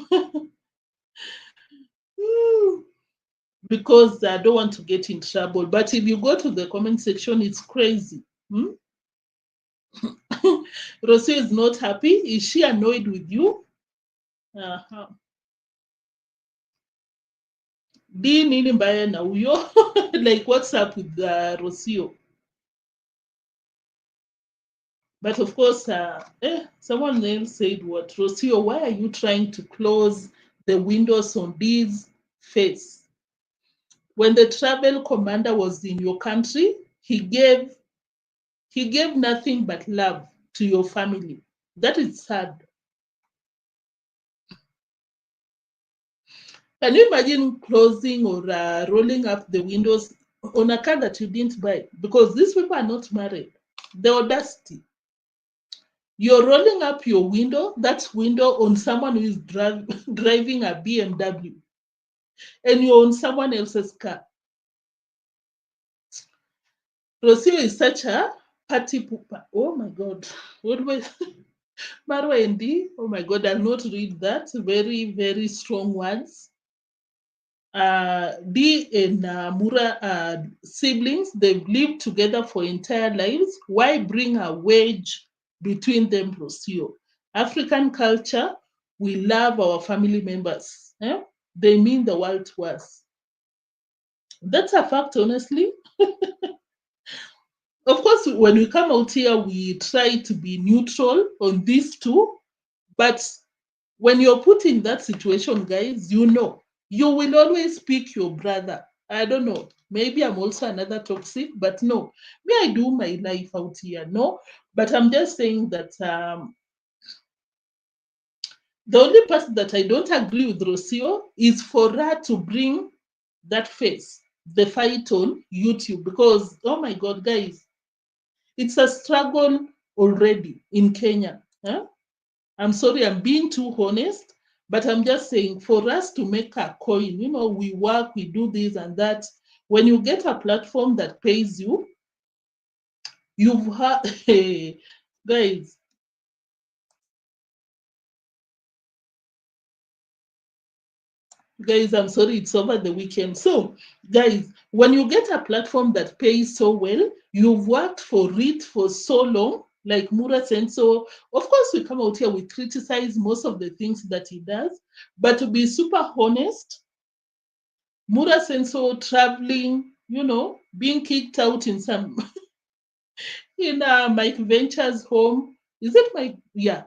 because I don't want to get in trouble. But if you go to the comment section, it's crazy. Rosie is not happy. Is she annoyed with you? Di nini mbaya na huyo? Like, what's up with Rocio? But of course, someone else said, what? Rocio, why are you trying to close the windows on D's face? When the travel commander was in your country, he gave nothing but love to your family. That is sad. Can you imagine closing or rolling up the windows on a car that you didn't buy? Because these people are not married. The audacity. You're rolling up your window, that window on someone who is driving a BMW, and you own someone else's car. Rocio is such a party pooper. Oh my God. What was Marwa and D? Oh my God, I'll not read that. Very, very strong words. D and Mura siblings, they've lived together for entire lives. Why bring a wedge between them, Rocio? African culture, we love our family members. They mean the world to us. That's a fact, honestly. Of course, when we come out here, we try to be neutral on these two. But when you're put in that situation, guys, you know, you will always pick your brother. I don't know. Maybe I'm also another toxic, but no. Me, I do my life out here. No. But I'm just saying that the only person that I don't agree with Rocio is for her to bring that face, the fight on YouTube, because, oh my God, guys, it's a struggle already in Kenya. I'm sorry, I'm being too honest, but I'm just saying for us to make a coin, you know, we work, we do this and that. When you get a platform that pays you, you've had, guys, Guys, I'm sorry, it's over the weekend. So, guys, when you get a platform that pays so well, you've worked for it for so long, like Mura Senso. Of course, we come out here, we criticize most of the things that he does, but to be super honest, Mura Senso traveling, being kicked out in some in Mike Venture's home. Is it Mike? Yeah,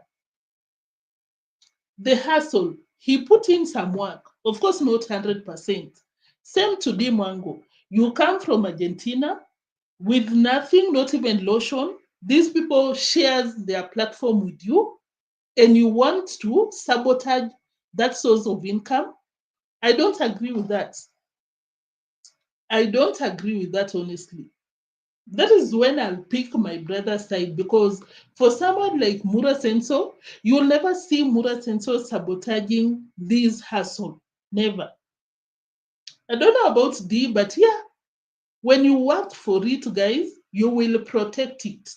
the hustle. He put in some work. Of course, not 100%. Same to D Mango. You come from Argentina with nothing, not even lotion. These people shares their platform with you, and you want to sabotage that source of income. I don't agree with that. I don't agree with that, honestly. That is when I'll pick my brother's side, because for someone like Mura Senso, you'll never see Mura Senso sabotaging this hustle. Never. I don't know about D, but yeah, when you work for it, guys, you will protect it.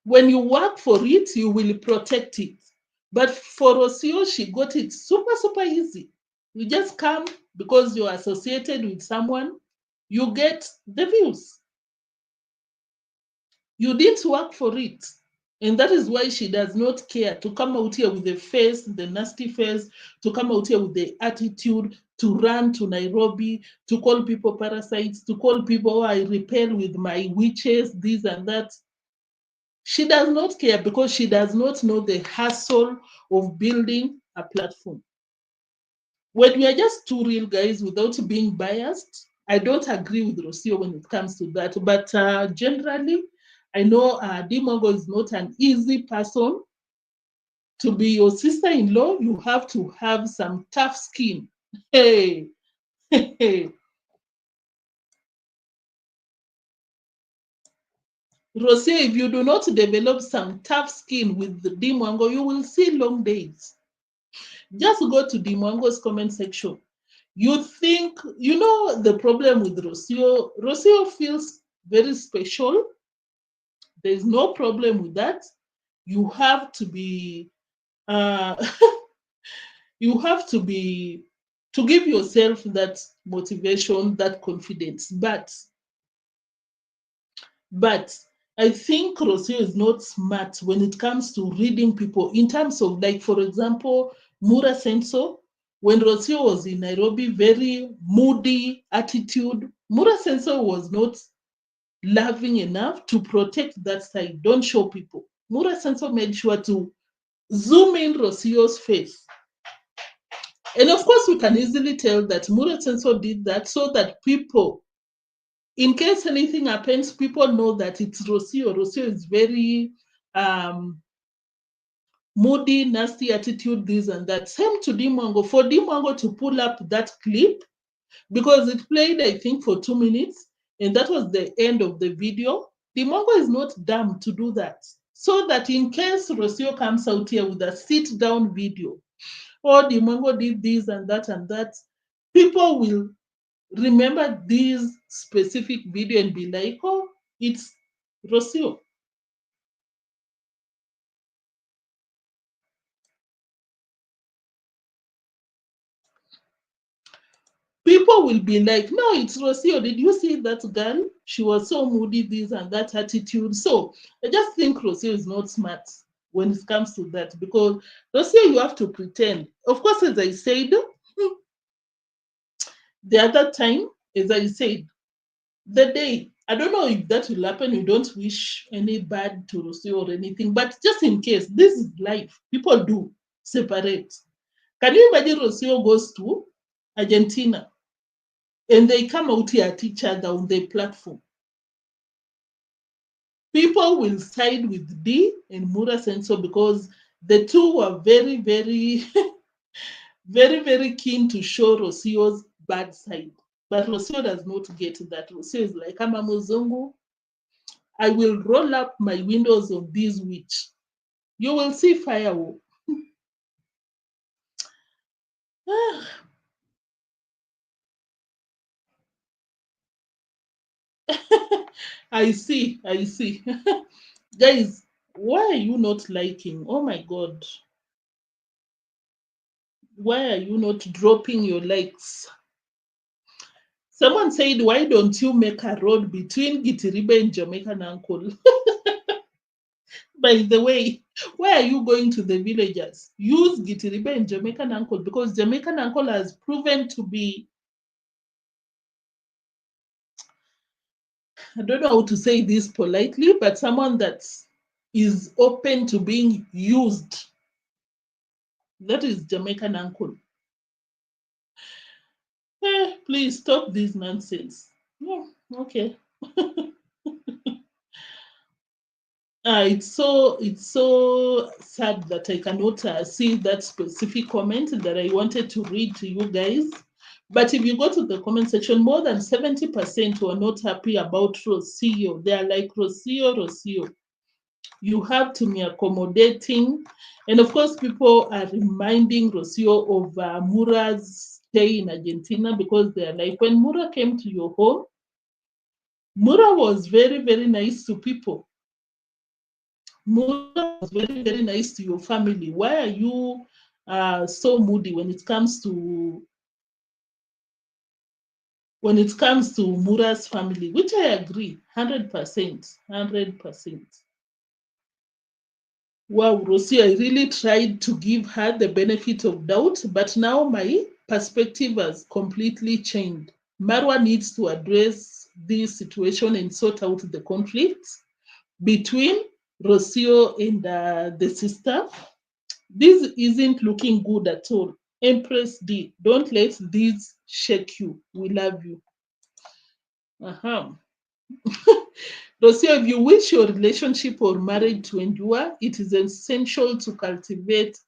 When you work for it, you will protect it. But for Rocio, she got it super, super easy. You just come because you're associated with someone, you get the views. You didn't work for it. And that is why she does not care to come out here with the face, the nasty face, to come out here with the attitude, to run to Nairobi, to call people parasites, to call people, oh, I repel with my witches, this and that. She does not care because she does not know the hassle of building a platform. When we are just two real guys without being biased, I don't agree with Rocio when it comes to that. But generally, I know D Mango is not an easy person. To be your sister-in-law, you have to have some tough skin. Hey, hey. Rocio, if you do not develop some tough skin with the D Mango, you will see long days. Just go to D Mango's comment section. You think, the problem with Rocio? Rocio feels very special. There's no problem with that. You have to be, uh, you have to be, to give yourself that motivation, that confidence. But I think Rocio is not smart when it comes to reading people in terms of, like, for example, Mura Senso. When Rocio was in Nairobi, very moody attitude, Mura Senso was not loving enough to protect that side. Don't show people. Mura Senso made sure to zoom in Rocio's face. And of course, we can easily tell that Mura Senso did that so that people, in case anything happens, people know that it's Rocio. Rocio is very moody, nasty attitude, this and that. Same to D Mango. For D Mango to pull up that clip, because it played, I think, for 2 minutes, and that was the end of the video. D Mango is not dumb to do that. So that in case Rocio comes out here with a sit-down video, or D Mango did this and that, people will remember this specific video and be like, oh, it's Rocio. People will be like, no, it's Rocio. Did you see that girl? She was so moody, this and that attitude. So I just think Rocio is not smart when it comes to that, because Rocio, you have to pretend. Of course, as I said, the other time, as I said, the day, I don't know if that will happen. You don't wish any bad to Rocio or anything, but just in case, this is life. People do separate. Can you imagine Rocio goes to Argentina and they come out here at each other on their platform? People will side with D and Mura Senso because the two were very, very, very, very keen to show Rocio's bad side. But Rocio does not get that. Rocio is like, I'm a Muzungu. I will roll up my windows on this witch. You will see firework. I see. Guys, Why are you not liking? Oh my God. Why are you not dropping your likes? Someone said, why don't you make a road between Gitiribe and Jamaican Uncle? By the way, why are you going to the villagers? Use Gitiribe and Jamaican Uncle, because Jamaican Uncle has proven to be, I don't know how to say this politely, but someone that is open to being used. That is Jamaican Uncle. Please stop this nonsense. Oh, okay. It's so sad that I cannot see that specific comment that I wanted to read to you guys. But if you go to the comment section, more than 70% were not happy about Rocio. They are like, Rocio. You have to be accommodating. And of course, people are reminding Rocio of Mura's stay in Argentina, because they're like, when Mura came to your home, Mura was very, very nice to people. Mura was very, very nice to your family. Why are you so moody when it comes to Mura's family? Which I agree, 100%, 100%. Wow, Rosie, I really tried to give her the benefit of doubt, but now my perspective has completely changed. Marwa needs to address this situation and sort out the conflicts between Rocio and the sister. This isn't looking good at all. Empress D, don't let this shake you. We love you. Rocio, if you wish your relationship or marriage to endure, it is essential to cultivate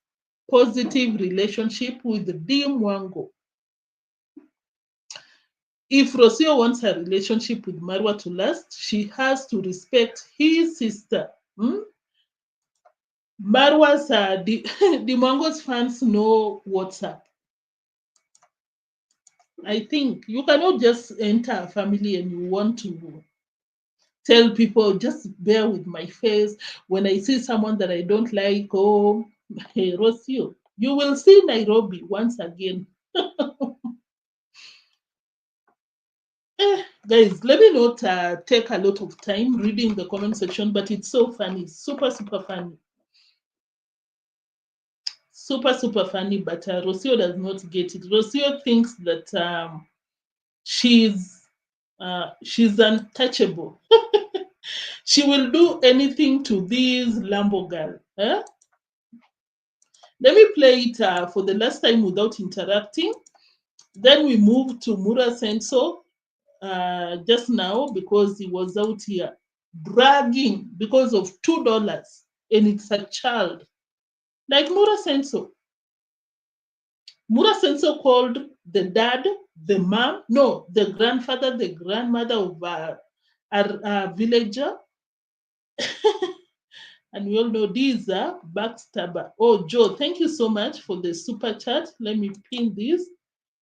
positive relationship with deemwango. If Rocio wants her relationship with Marwa to last, she has to respect his sister. Marwa's deemwango's fans know what's up. I think you cannot just enter a family and you want to tell people, just bear with my face. When I see someone that I don't like, oh, hey, Rocio, you will see Nairobi once again. Guys, let me not take a lot of time reading the comment section, but it's so funny, super, super funny. Super, super funny, but Rocio does not get it. Rocio thinks that she's untouchable. She will do anything to this Lambo girl. Eh? Let me play it for the last time without interrupting. Then we move to Mura Senso just now, because he was out here bragging because of $2, and it's a child. Like Mura Senso. Mura Senso called the dad, the mom, no, the grandfather, the grandmother of our villager. And we all know these are backstabber. Oh, Joe, thank you so much for the super chat. Let me pin this.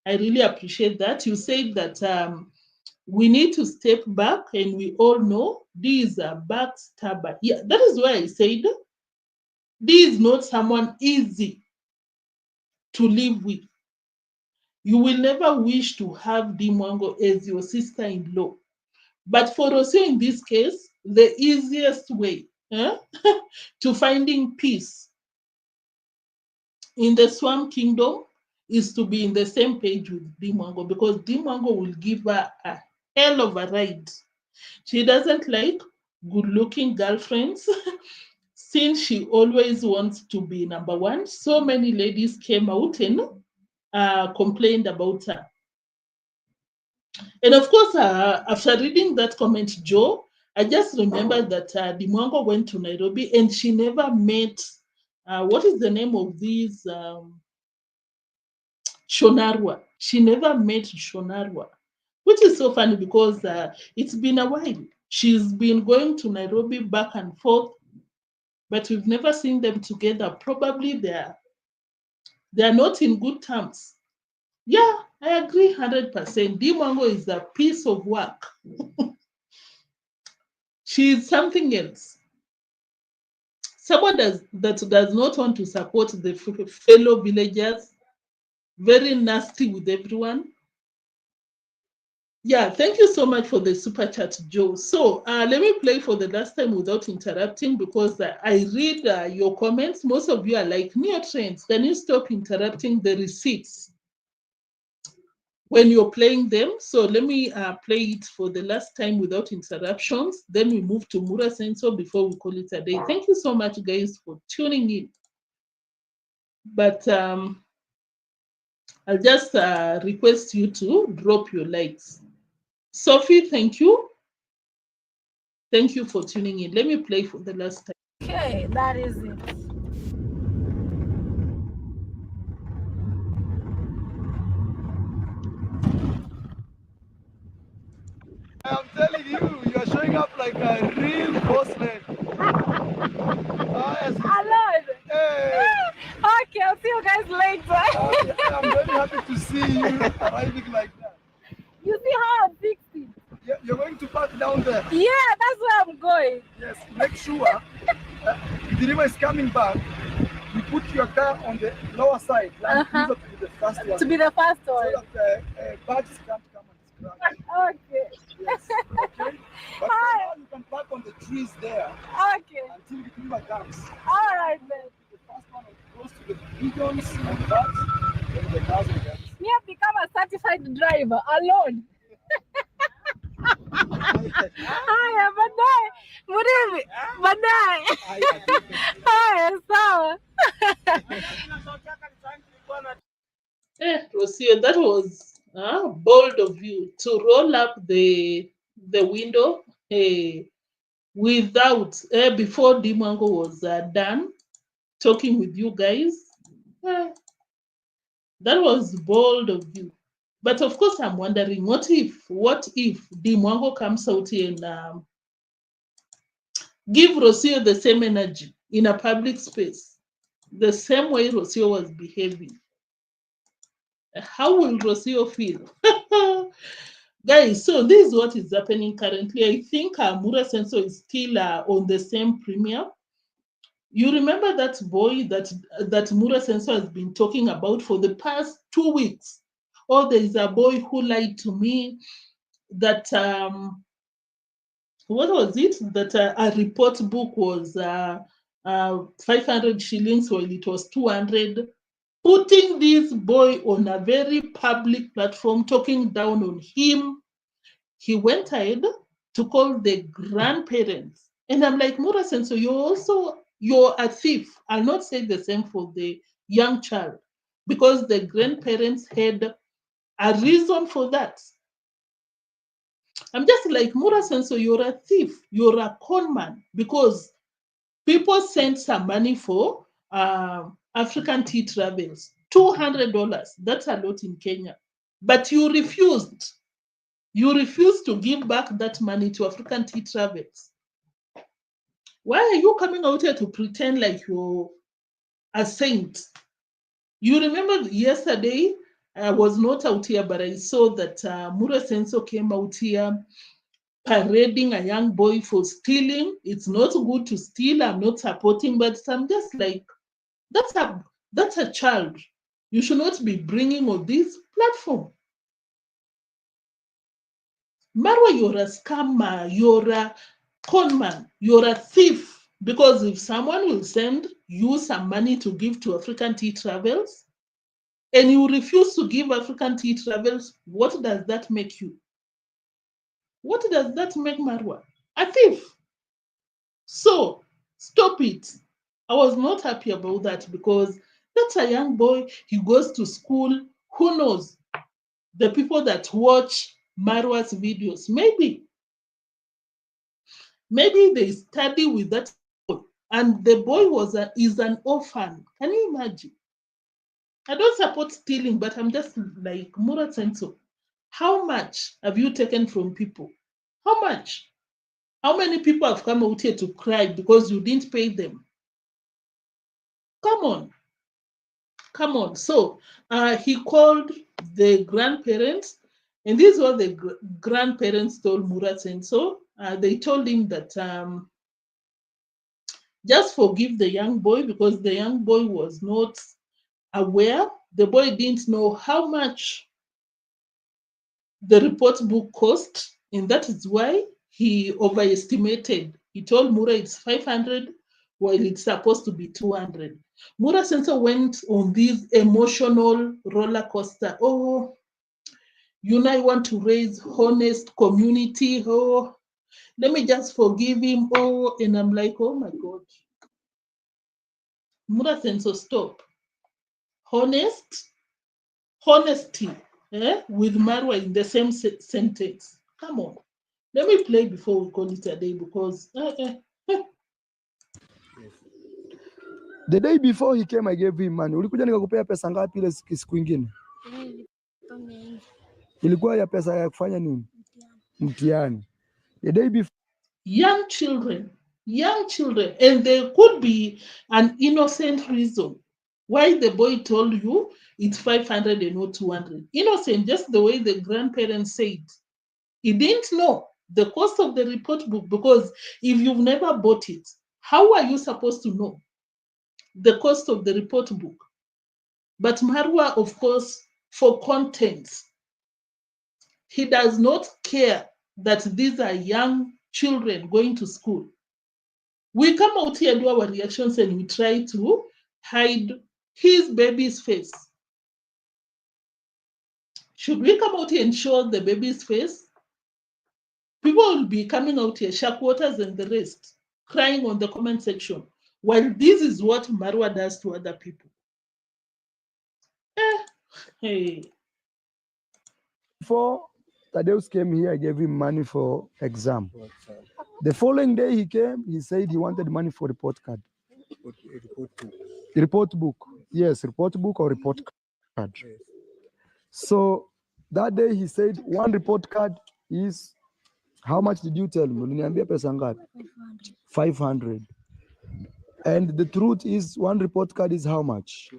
I really appreciate that. You said that we need to step back, and we all know these are backstabber. Yeah, that is why I said this is not someone easy to live with. You will never wish to have deemwango as your sister-in-law. But for Rocio, in this case, the easiest way to finding peace in the Swamp Kingdom is to be in the same page with deemwango, because deemwango will give her a hell of a ride. She doesn't like good-looking girlfriends since she always wants to be number one. So many ladies came out and complained about her. And of course, after reading that comment, Joe, I just remember that deemwango went to Nairobi and she never met, what is the name of these, Shonarwa. She never met Shonarwa, which is so funny because it's been a while. She's been going to Nairobi back and forth, but we've never seen them together. Probably they're not in good terms. Yeah, I agree 100%. Deemwango is a piece of work. She's something else. someone that does not want to support the fellow villagers, very nasty with everyone. Yeah, thank you so much for the super chat, Joe. So let me play for the last time without interrupting, because I read your comments. Most of you are like, neotrends, can you stop interrupting the receipts when you're playing them? So let me play it for the last time without interruptions. Then we move to Mura Senso before we call it a day. Thank you so much, guys, for tuning in. But I'll just request you to drop your likes. Sophie, thank you. Thank you for tuning in. Let me play for the last time. Okay, that is it. I'm telling you, you're showing up like a real boss man. Yes. Alone. Hey. Okay, I'll see you guys later. I'm very happy to see you arriving like that. You see how I'm 60? You're going to park down there. Yeah, that's where I'm going. Yes, make sure the delivery is coming back. You put your car on the lower side, like to be the first one. To be the first one. So that bags can't come and scratch. Okay. Yes, okay. But for now, you can park on the trees there Okay. until the delivery comes. All right, then. The first one goes to the pigeons and birds, then the cars will come. Me have become a certified driver alone. Haya, baadaye. Murithi, baadaye. Haya, sawa. Rocio, that was bold of you to roll up the window without before D Mango was done talking with you guys. That was bold of you. But of course, I'm wondering, what if D Mango comes out here and give Rocio the same energy in a public space, the same way Rocio was behaving? How will Rocio feel? Guys, so this is what is happening currently. I think Mura Senso is still on the same premiere. You remember that boy that Mura Senso has been talking about for the past 2 weeks? Oh, there is a boy who lied to me that what was it? That a report book was 500 shillings while it was 200. Putting this boy on a very public platform, talking down on him. He went ahead to call the grandparents. And I'm like, Mura Senso, you're a thief. I'll not say the same for the young child, because the grandparents had a reason for that. I'm just like, Mura Senso, you're a thief. You're a con man, because people sent some money for African tea travels. $200. That's a lot in Kenya. But you refused. You refused to give back that money to African tea travels. Why are you coming out here to pretend like you're a saint? You remember yesterday, I was not out here, but I saw that Mura Senso came out here parading a young boy for stealing. It's not good to steal. I'm not supporting, but I'm just like, that's a child. You should not be bringing on this platform. Marwa, you're a scammer, you're a con man, you're a thief. Because if someone will send you some money to give to African tea travels, and you refuse to give African tea travels, what does that make you? What does that make Marwa? A thief. So stop it. I was not happy about that, because that's a young boy. He goes to school. Who knows? The people that watch Marwa's videos, maybe they study with that boy, and the boy is an orphan. Can you imagine? I don't support stealing, but I'm just like, Mura Senso, how much have you taken from people? How much? How many people have come out here to cry because you didn't pay them? Come on. Come on. So he called the grandparents, and this is what the grandparents told Mura Senso. They told him that Just forgive the young boy because the young boy was not aware. The boy didn't know how much the report book cost, and that is why he overestimated. He told Mura it's 500 while it's supposed to be 200. Mura Sensor went on this emotional roller coaster. Oh, I want to raise honest community. Oh, let me just forgive him. Oh, and I'm like, oh my God. Mura Sensor, stop. Honesty with Marwa in the same sentence. Come on. Let me play before we call it a day because The day before he came, I gave him money. Ulikuja nikakupea pesa ngapi ile siku ingine? Ilikuwa ya pesa ya kufanya nini? Mtihani. The day before. Young children, and there could be an innocent reason why the boy told you it's 500 and not 200. Innocent, just the way the grandparents said. He didn't know the cost of the report book because if you've never bought it, how are you supposed to know the cost of the report book? But Marwa, of course, for content, he does not care that these are young children going to school. We come out here, do our reactions, and we try to hide his baby's face. Should we come out here and show the baby's face? People will be coming out here, shark waters and the rest, crying on the comment section, while this is what Marwa does to other people. Hey. Before Thaddeus came here, I gave him money for exam. The following day he came, he said he wanted money for report card. Report book. Yes, report book or report card. Yes. So that day he said one report card is, how much did you tell me? Uliniambia pesa ngapi? 500. And the truth is one report card is how much?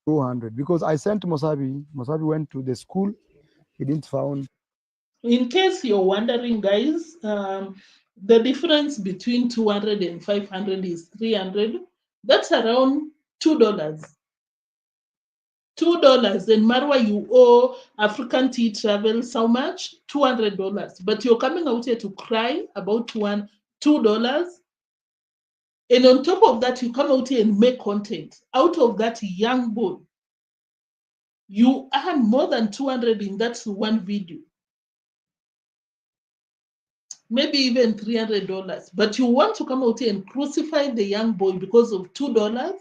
200. Because I sent Mosabi. Mosabi went to the school. He didn't found. In case you're wondering, guys, the difference between 200 and 500 is 300. That's around $2. $2. And Marwa, you owe African Tea Travels how much? $200. But you're coming out here to cry about $2. And on top of that, you come out here and make content out of that young boy. You earn more than 200 in that one video. Maybe even $300. But you want to come out here and crucify the young boy because of $2?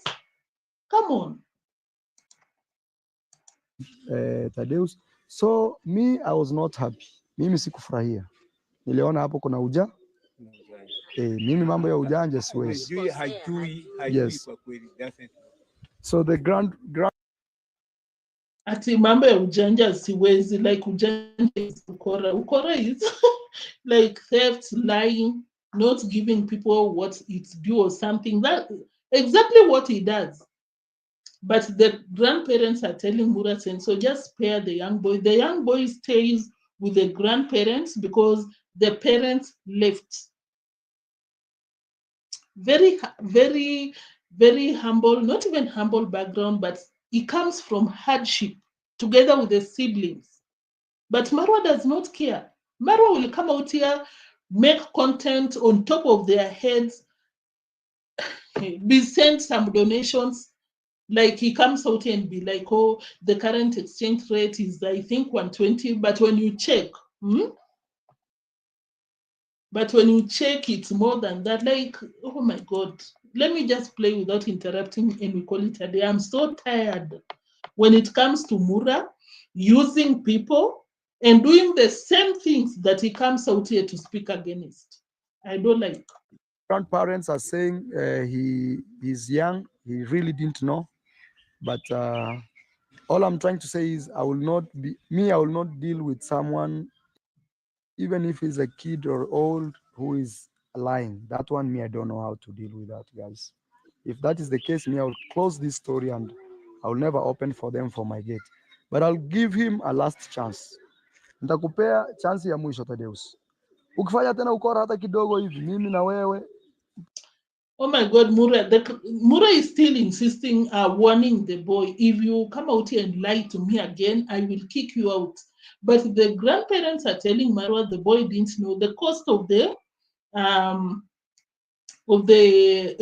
Come on. Thaddeus. So me, I was not happy. Mimi sikufurahia. Niliona hapo kuna uja. Mimi mambo ya ujanja siwezi. Yes. So the grand Ati mambo ya ujanja siwezi, like ujanja is ukora. Ukora is like theft, lying, not giving people what it's due or something. That exactly what he does. But the grandparents are telling Murasen, so just spare the young boy. The young boy stays with the grandparents because the parents left. Very, very, very humble, not even humble background, but he comes from hardship together with the siblings. But Marwa does not care. Marwa will come out here, make content on top of their heads, be sent some donations. Like he comes out here and be like, oh, the current exchange rate is, I think, 120. But when you check, it's more than that. Like, oh my God. Let me just play without interrupting and we call it a day. I'm so tired when it comes to Mura using people and doing the same things that he comes out here to speak against. I don't like. Grandparents are saying he's young. He really didn't know. But all I'm trying to say is I will not deal with someone, even if he's a kid or old, who is lying. That one, me, I don't know how to deal with that, guys. If that is the case, me, I will close this story and I will never open for them for my gate. but I'll give him a last chance. Nitakupea chance ya mwisho Tadeus. Ukifanya tena ukora hata kidogo hivi, mimi na wewe. Oh my God, Mura is still insisting, warning the boy, if you come out here and lie to me again, I will kick you out. But the grandparents are telling Marwa the boy didn't know the cost of the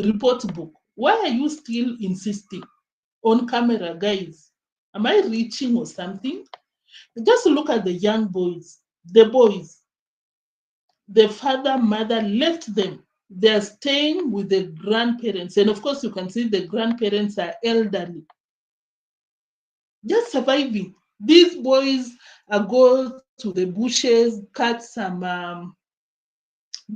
report book. Why are you still insisting on camera, guys? Am I reaching or something? Just look at the young boys. The boys, the father, mother left them. They're staying with the grandparents. And of course, you can see the grandparents are elderly. Just surviving. These boys go to the bushes, cut some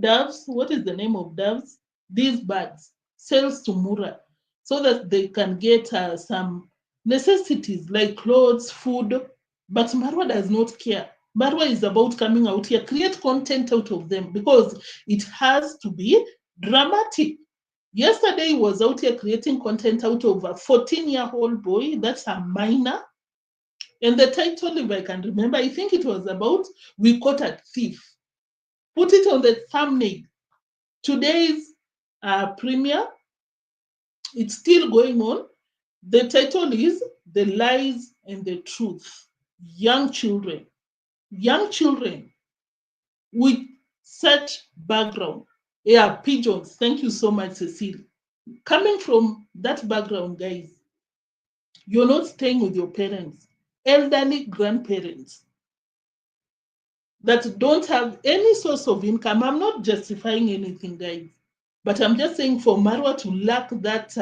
doves. What is the name of doves? These birds. Sells to Mura so that they can get some necessities like clothes, food. But Marwa does not care. Marwa is about coming out here, create content out of them because it has to be dramatic. Yesterday, he was out here creating content out of a 14-year-old boy. That's a minor. And the title, if I can remember, I think it was about "We Caught a Thief." Put it on the thumbnail. Today's premiere, it's still going on. The title is "The Lies and the Truth." Young children with such background. Yeah, pigeons. Thank you so much, Cecile. Coming from that background, guys, you're not staying with your parents, elderly grandparents that don't have any source of income. I'm not justifying anything, guys, but I'm just saying for Marwa to lack that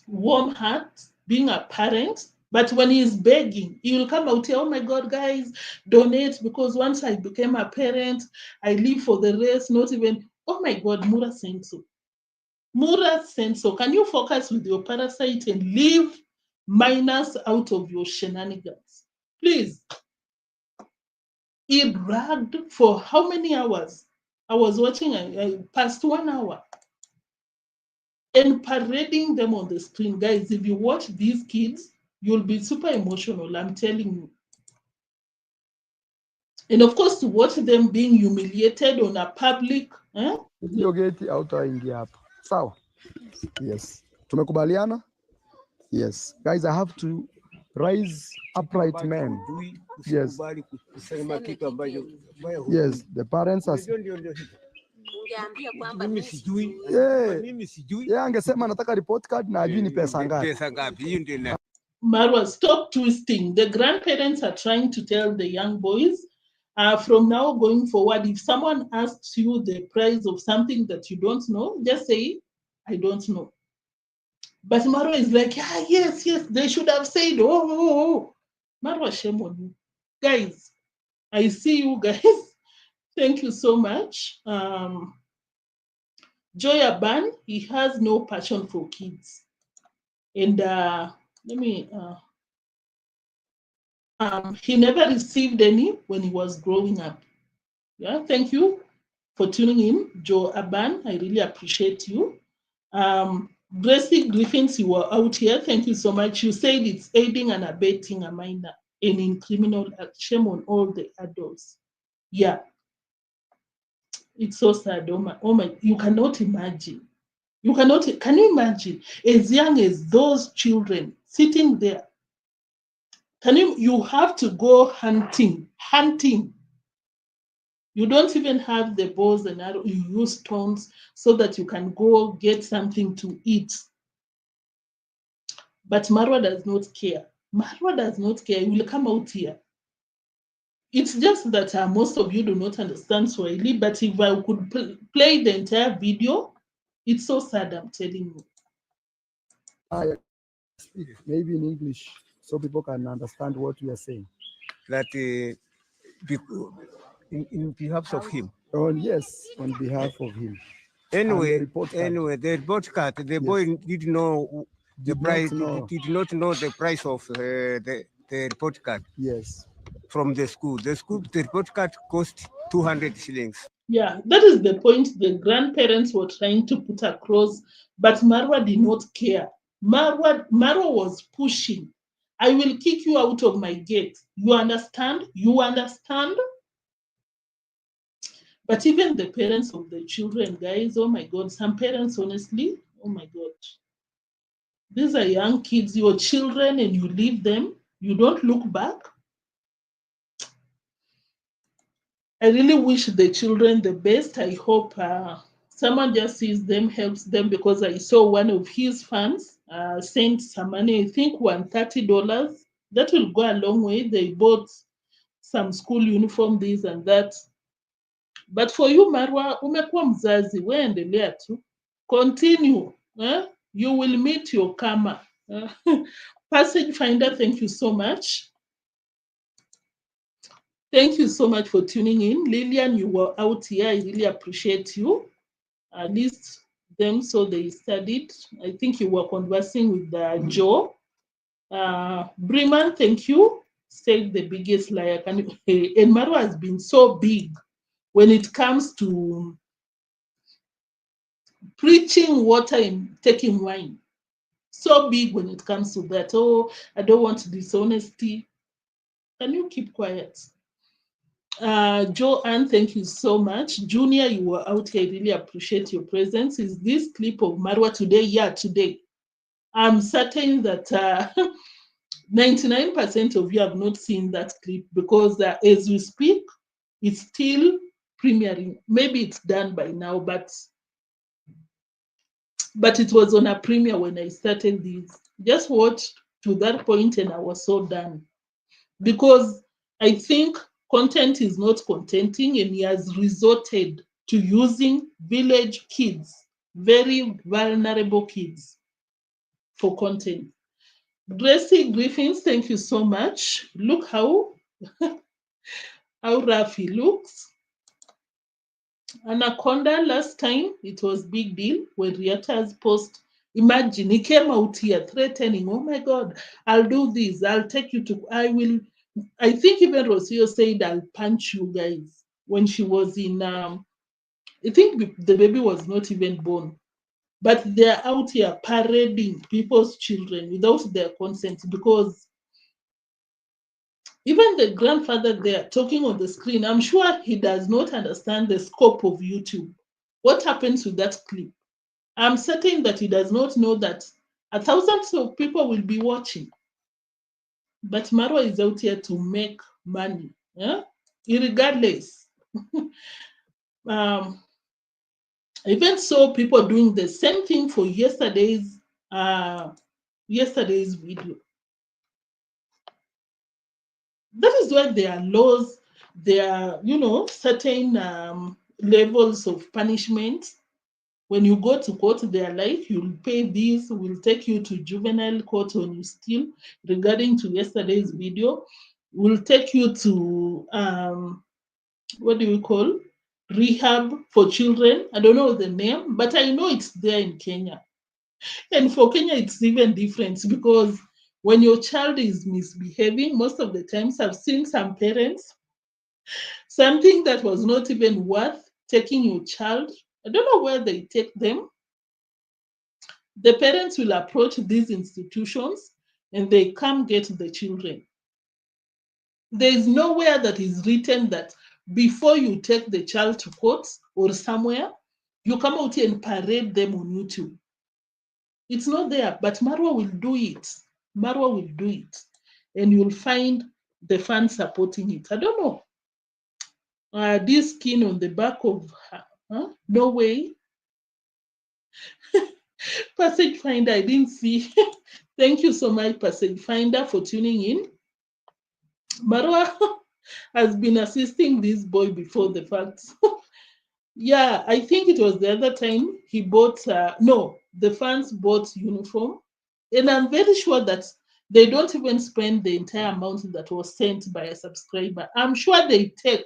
warm heart, being a parent. But when he's begging, he will come out here, oh my God, guys, donate, because once I became a parent, I live for the rest, not even, oh my God, Mura saying so. Mura saying so. Can you focus with your parasite and leave minors out of your shenanigans? Please. He dragged for how many hours? I was watching past 1 hour. And parading them on the screen. Guys, if you watch these kids, you'll be super emotional, I'm telling you. And of course, to watch them being humiliated on a public. Hiyo geti hautaingia hapa. Sawa? Yes. Tumekubaliana? Yes. Guys, I have to rise upright men. Yes. Yes, the parents are... Yeah, angesema nataka report card na ajui ni pesa ngapi. Marwa, stop twisting. The grandparents are trying to tell the young boys, from now going forward, if someone asks you the price of something that you don't know, just say, I don't know. But Marwa is like, yeah, yes, they should have said, oh. Marwa, shame on you. Guys, I see you guys. Thank you so much. Joy Aban, he has no passion for kids. And he never received any when he was growing up. Yeah, thank you for tuning in, Joe Aban. I really appreciate you. Gracie Griffins, you were out here. Thank you so much. You said it's aiding and abetting a minor and in criminal action on all the adults. Yeah. It's so sad. Oh my, you cannot imagine. Can you imagine as young as those children sitting there? You have to go hunting. You don't even have the bows and arrows. You use stones so that you can go get something to eat. But Marwa does not care. Marwa does not care. He will come out here. It's just that most of you do not understand Swahili, but if I could play the entire video, it's so sad, I'm telling you. I speak maybe in English so people can understand what we are saying. That in behalf of him. Oh, yes, on behalf of him. Anyway, the report card, the boy didn't know the price. Did not know the price of the report card. Yes. From the school. The report card cost 200 shillings. Yeah, that is the point the grandparents were trying to put across, but Marwa did not care. Marwa was pushing. I will kick you out of my gate. You understand? You understand? But even the parents of the children, guys, oh my God, some parents, honestly, oh my God. These are young kids, your children, and you leave them. You don't look back. I really wish the children the best. I hope someone just sees them, helps them, because I saw one of his fans sent some money, I think $130. That will go a long way. They bought some school uniform, this and that. But for you, Marwa, umekuwa mzazi, endelea tu. Continue. You will meet your karma. Passage Finder, thank you so much. Thank you so much for tuning in. Lillian, you were out here. I really appreciate you. At least them, so they studied. I think you were conversing with Joe. Breman, thank you. Said the biggest liar. And Marwa has been so big when it comes to preaching water and taking wine. So big when it comes to that. Oh, I don't want dishonesty. Can you keep quiet? Joanne, thank you so much. Junior, you were out here. I really appreciate your presence. Is this clip of Marwa today? Yeah, today. I'm certain that 99% of you have not seen that clip, because as we speak, it's still premiering. Maybe it's done by now, but it was on a premiere when I started this. Just watched to that point and I was so done. Because I think content is not contenting, and he has resorted to using village kids, very vulnerable kids, for content. Gracie Griffins, thank you so much. Look how rough he looks. Anaconda, last time it was big deal when Riata's post. Imagine he came out here threatening, oh my God, I'll do this, I'll take you to, I think even Rocio said, I'll punch you guys, when she was in, I think the baby was not even born. But they're out here parading people's children without their consent, because even the grandfather there talking on the screen, I'm sure he does not understand the scope of YouTube. What happened to that clip? I'm certain that he does not know that thousands of people will be watching. But Marwa is out here to make money, regardless. I even saw people doing the same thing for yesterday's video. That is why there are laws, there are, certain levels of punishment. When you go to court, they are like, you'll pay this, we'll take you to juvenile court when you steal. Regarding to yesterday's video, we'll take you to, what do you call? Rehab for children. I don't know the name, but I know it's there in Kenya. And for Kenya, it's even different, because when your child is misbehaving, most of the times I've seen some parents, something that was not even worth taking your child, I don't know where they take them. The parents will approach these institutions and they come get the children. There is nowhere that is written that before you take the child to court or somewhere, you come out here and parade them on YouTube. It's not there, but Marwa will do it. Marwa will do it. And you'll find the fans supporting it. I don't know. This skin on the back of her, no way. Passage Finder, I didn't see. Thank you so much, Passage Finder, for tuning in. Marwa has been assisting this boy before the fact. Yeah, I think it was the other time he bought, no, the fans bought uniform. And I'm very sure that they don't even spend the entire amount that was sent by a subscriber. I'm sure they take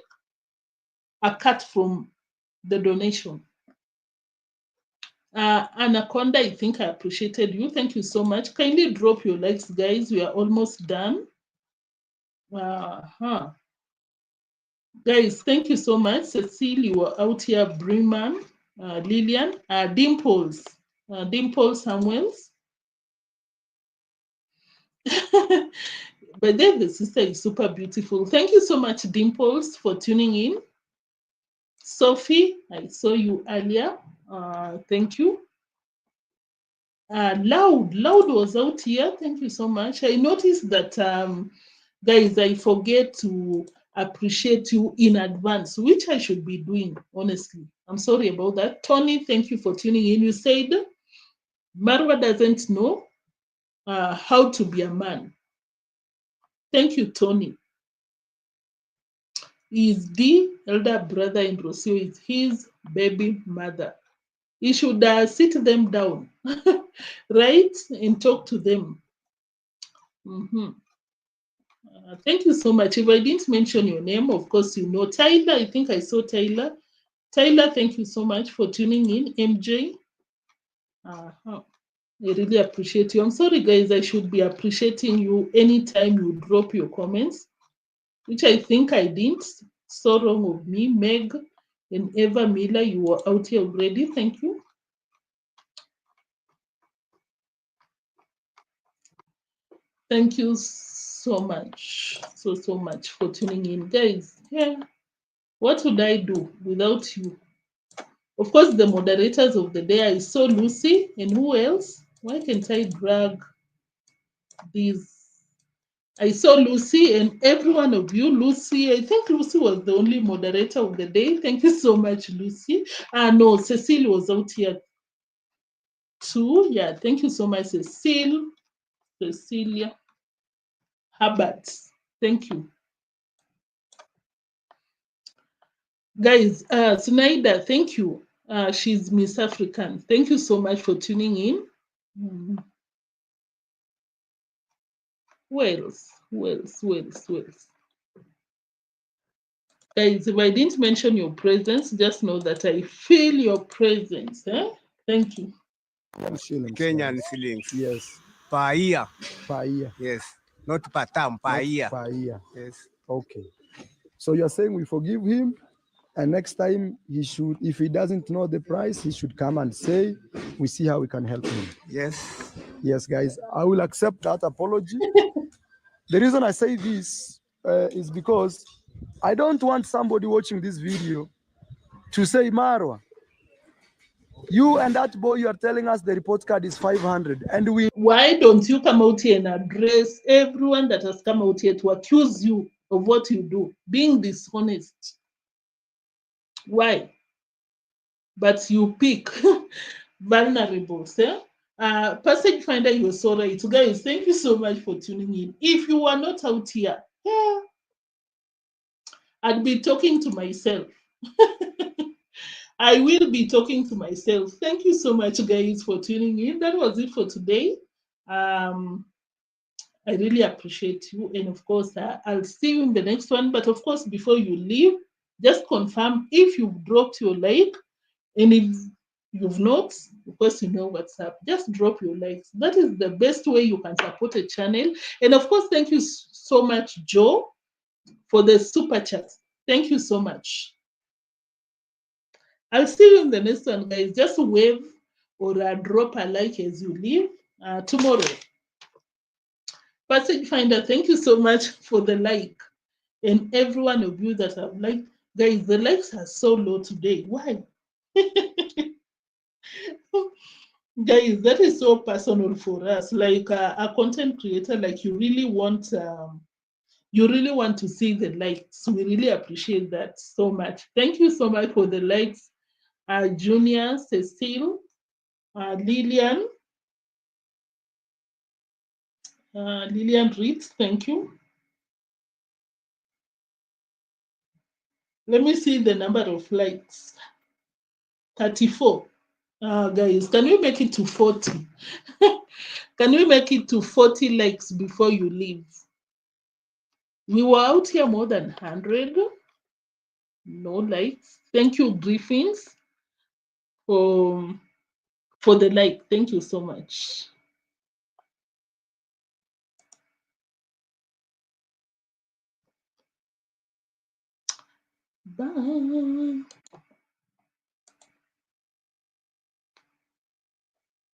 a cut from the donation. Anaconda, I think I appreciated you. Thank you so much. Kindly drop your likes, guys. We are almost done. Guys, thank you so much. Cecile, you were out here. Breman, Lillian, Dimples Samuels. But then the sister is super beautiful. Thank you so much, Dimples, for tuning in. Sophie, I saw you earlier. Thank you. Loud was out here. Thank you so much. I noticed that, guys, I forget to appreciate you in advance, which I should be doing, honestly. I'm sorry about that. Tony, thank you for tuning in. You said Marwa doesn't know how to be a man. Thank you, Tony. Is the elder brother in Rocio is his baby mother. He should sit them down, right, and talk to them. Thank you so much. If I didn't mention your name, of course, you know Tyler. I think I saw Tyler. Tyler, thank you so much for tuning in. MJ, I really appreciate you. I'm sorry, guys. I should be appreciating you anytime you drop your comments, which I think I didn't. So wrong of me. Meg and Eva Miller, you were out here already. Thank you. Thank you so much. So much for tuning in. Guys, yeah. What would I do without you? Of course, the moderators of the day, I saw Lucy, and who else? Why can't I drag these? I saw Lucy and every one of you. Lucy, I think Lucy was the only moderator of the day. Thank you so much, Lucy. No, Cecile was out here too. Yeah, thank you so much, Cecile. Cecilia Herbert. Thank you. Guys, Sunaida, thank you. She's Miss African. Thank you so much for tuning in. Wales. Guys, if I didn't mention your presence, just know that I feel your presence. Thank you. Shillings, Kenyan guys. shillings. Yes. Per year. Per year. Yes. Not per term, per year. Per year. Yes. Okay. So you're saying we forgive him, and next time he should, if he doesn't know the price, he should come and say, we see how we can help him. Yes. Yes, guys, I will accept that apology. The reason I say this is because I don't want somebody watching this video to say, Marwa, you and that boy, you are telling us the report card is 500, and we. Why don't you come out here and address everyone that has come out here to accuse you of what you do, being dishonest? Why? But you pick vulnerables. Passage finder, you're so right. Guys, thank you so much for tuning in. If you are not out here, I'd be talking to myself. I will be talking to myself. Thank you so much, guys, for tuning in. That was it for today. I really appreciate you. And of course, I'll see you in the next one. But of course, before you leave, just confirm if you've dropped your like. And if you've not, of course, you know what's up. Just drop your likes. That is the best way you can support a channel. And of course, thank you so much, Joe, for the super chat. Thank you so much. I'll see you in the next one, guys. Just wave or drop a like as you leave tomorrow. Passage Finder, thank you so much for the like. And every one of you that have liked. Guys, the likes are so low today. Why? Guys, that is so personal for us. Like a content creator, like you really want to see the likes. We really appreciate that so much. Thank you so much for the likes. Junior, Cecile, Lillian, Lillian Reed, thank you. Let me see the number of likes. 34. Guys, can we make it to 40? Can we make it to 40 likes before you leave? We were out here more than 100. No likes. Thank you, Griffins, for the like. Thank you so much. Bye.